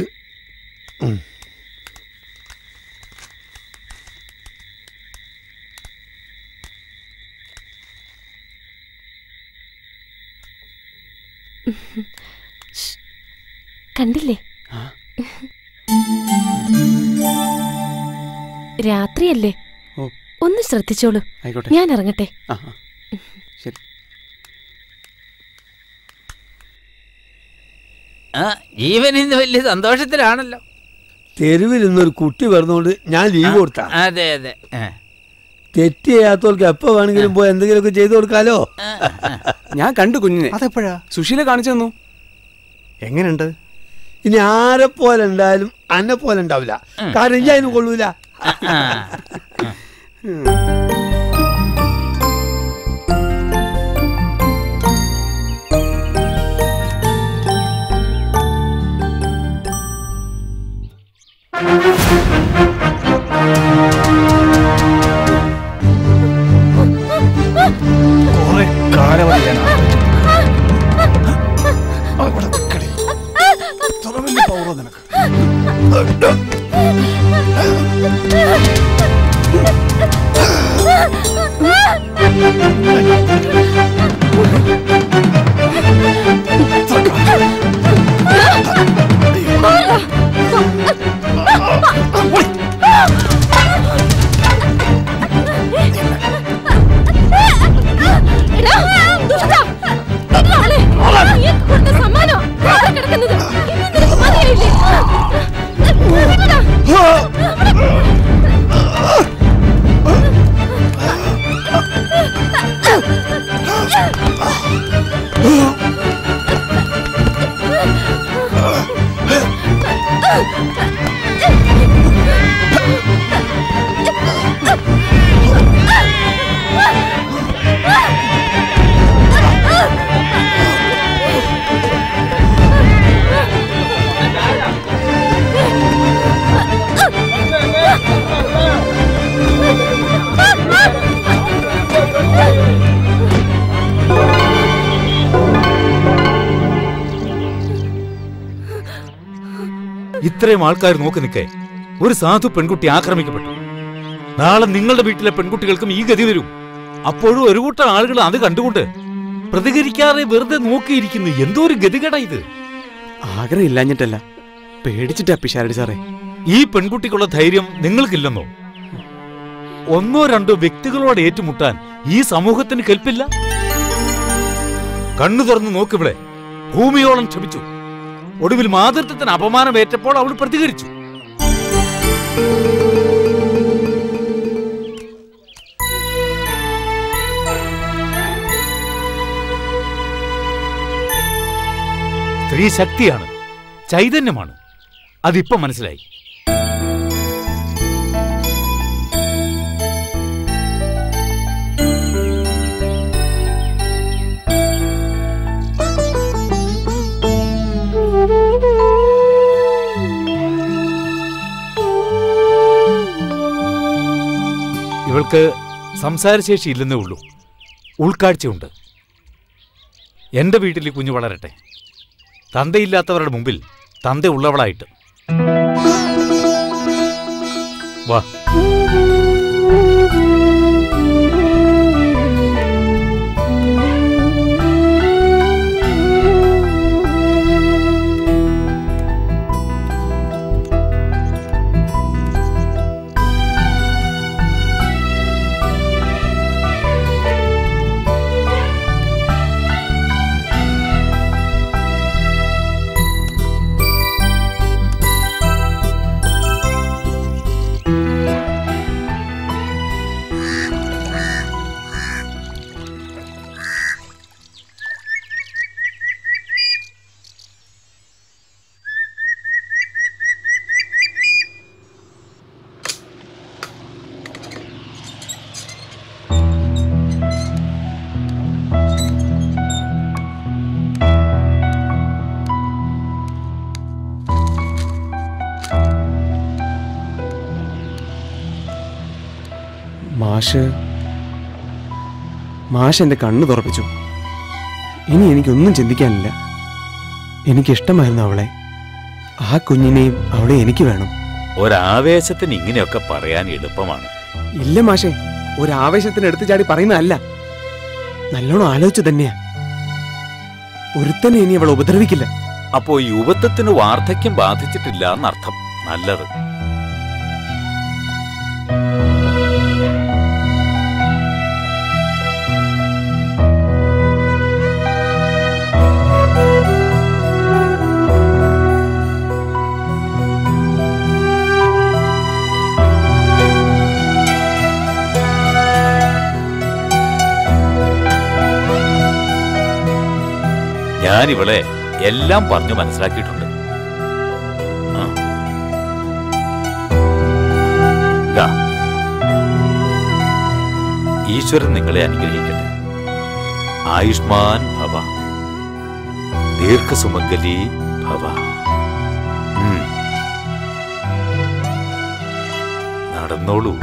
കണ്ടില്ലേ? രാത്രിയല്ലേ, ഒന്ന് ശ്രദ്ധിച്ചോളൂ. ഞാൻ ഇറങ്ങട്ടെ. ജീവൻ ഇന്ന് വലിയ സന്തോഷത്തിലാണല്ലോ. തെരുവിൽ ഇന്നൊരു കുട്ടി വരുന്നോണ്ട് ഞാൻ ലീവ് കൊടുത്താ. അതെ അതെ, തെറ്റ് ചെയ്യാത്തവർക്ക് എപ്പോ വേണമെങ്കിലും പോയി എന്തെങ്കിലുമൊക്കെ ചെയ്തു കൊടുക്കാലോ. ഞാൻ കണ്ടു കുഞ്ഞിനെ. അതെപ്പോഴാ? സുശീല കാണിച്ചു തന്നു. എങ്ങനെയുണ്ട്? ഇനി ആരെ പോലെ ഉണ്ടായാലും അന്നെ പോലെ ഉണ്ടാവില്ല. കാരണം ഇനി അതിന് കൊള്ളൂല. ഇത്രയും ആൾക്കാർ നോക്കി നിൽക്കേ ഒരു സാധു പെൺകുട്ടി ആക്രമിക്കപ്പെട്ടു. നാളെ നിങ്ങളുടെ വീട്ടിലെ പെൺകുട്ടികൾക്കും ഈ ഗതി വരും. അപ്പോഴും ഒരു കൂട്ടം ആളുകൾ അത് കണ്ടുകൊണ്ട് പ്രതികരിക്കാതെ വെറുതെ നോക്കിയിരിക്കുന്നു. എന്തോ ഒരു ഗതികേടാ ഇത്. ആഗ്രഹം ഇല്ലാഞ്ഞിട്ടല്ല, പേടിച്ചിട്ടാ പിഷാരടി സാറേ. ഈ പെൺകുട്ടിക്കുള്ള ധൈര്യം നിങ്ങൾക്കില്ലെന്നോ? ഒന്നോ രണ്ടോ വ്യക്തികളോട് ഏറ്റുമുട്ടാൻ ഈ സമൂഹത്തിന് കെൽപ്പില്ല. കണ്ണു തുറന്ന് നോക്കിവിടെ ഭൂമിയോളം ക്ഷമിച്ചു. ഒടുവിൽ മാതൃത്വത്തിന് അപമാനമേറ്റപ്പോൾ അവൾ പ്രതികരിച്ചു. സ്ത്രീ ശക്തിയാണ്, ചൈതന്യമാണ്. അതിപ്പം മനസ്സിലായി. ഇവൾക്ക് സംസാരശേഷി ഇല്ലെന്നേ ഉള്ളൂ, ഉൾക്കാഴ്ചയുണ്ട്. എന്റെ വീട്ടിൽ കുഞ്ഞു വളരട്ടെ, തന്തയില്ലാത്തവരുടെ മുമ്പിൽ തന്ത ഉള്ളവളായിട്ട്. വാ. മാഷ് എന്റെ കണ്ണു തുറപ്പിച്ചു. ഇനി എനിക്കൊന്നും ചിന്തിക്കാനില്ല. എനിക്കിഷ്ടമായിരുന്നു അവളെ. ആ കുഞ്ഞിനെയും അവളെ എനിക്ക് വേണം. ഒരാവേശത്തിന് ഇങ്ങനെയൊക്കെ പറയാൻ എളുപ്പമാണ്. ഇല്ല മാഷെ, ഒരാവേശത്തിന് എടുത്തു ചാടി പറയുന്നതല്ല. നല്ലോണം ആലോചിച്ചു തന്നെയാ. ഒരുത്തനെ ഇനി അവൾ ഉപദ്രവിക്കില്ല. അപ്പോ യുവത്വത്തിന് വാർദ്ധക്യം ബാധിച്ചിട്ടില്ല എന്നർത്ഥം. നല്ലത്. ഞാനിവളെ എല്ലാം പറഞ്ഞു മനസ്സിലാക്കിയിട്ടുണ്ട്. ഈശ്വരൻ നിങ്ങളെ അനുഗ്രഹിക്കട്ടെ. ആയുഷ്മാൻ ഭവ, ദീർഘസുമംഗലി ഭവ. നടന്നോളൂ.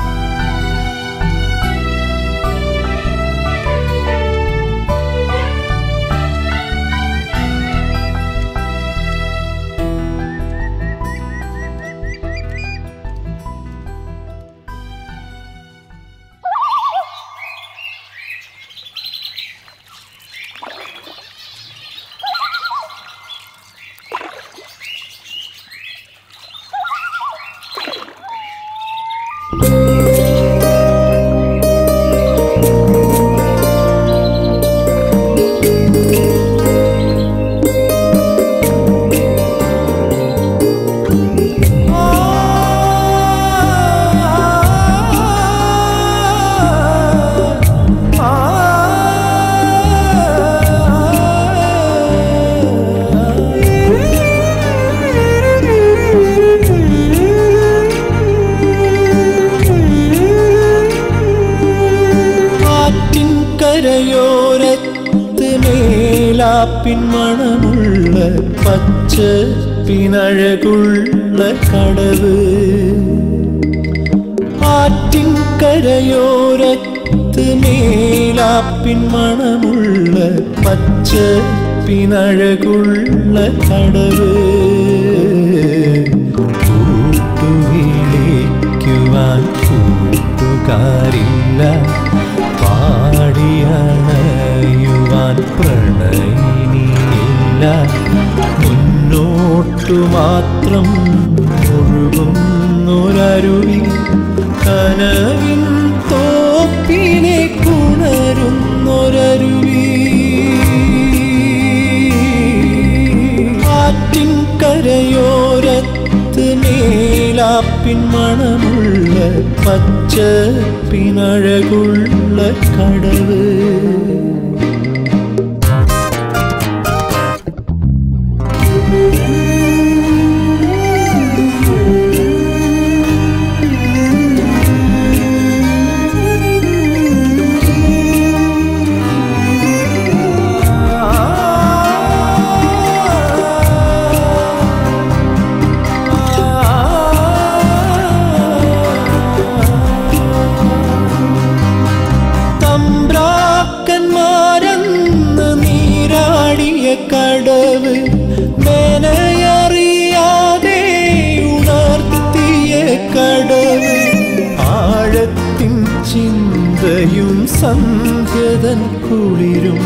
പിൻമണമുള്ള പച്ച പിനഴകുള്ള കടവ്, ആറ്റിൻ കരയോരത്ത് മേലാപ്പിൻമണമുള്ള പച്ച പിനഴകുള്ള കടവ്. കേൾക്കാറില്ല, പാടിയണയുവാൻ പ്രണയിനിയില്ല. മുന്നോട്ടു മാത്രം ഒഴുകുന്നൊരരുവി, കനവിൻ തോപ്പിനെ കുണരുന്നൊരരുവി. ആറ്റിൻ കരയോരത്ത് മേലാപ്പിൻ മണമുള്ള പച്ചപ്പിനഴകുള്ള കടവ്. കടവ് മേനയറിയാതെ ഉണർത്തിയ കടവ്. ആഴത്തിൻ ചിന്തയും സന്ധ്യതൻ കുളിരും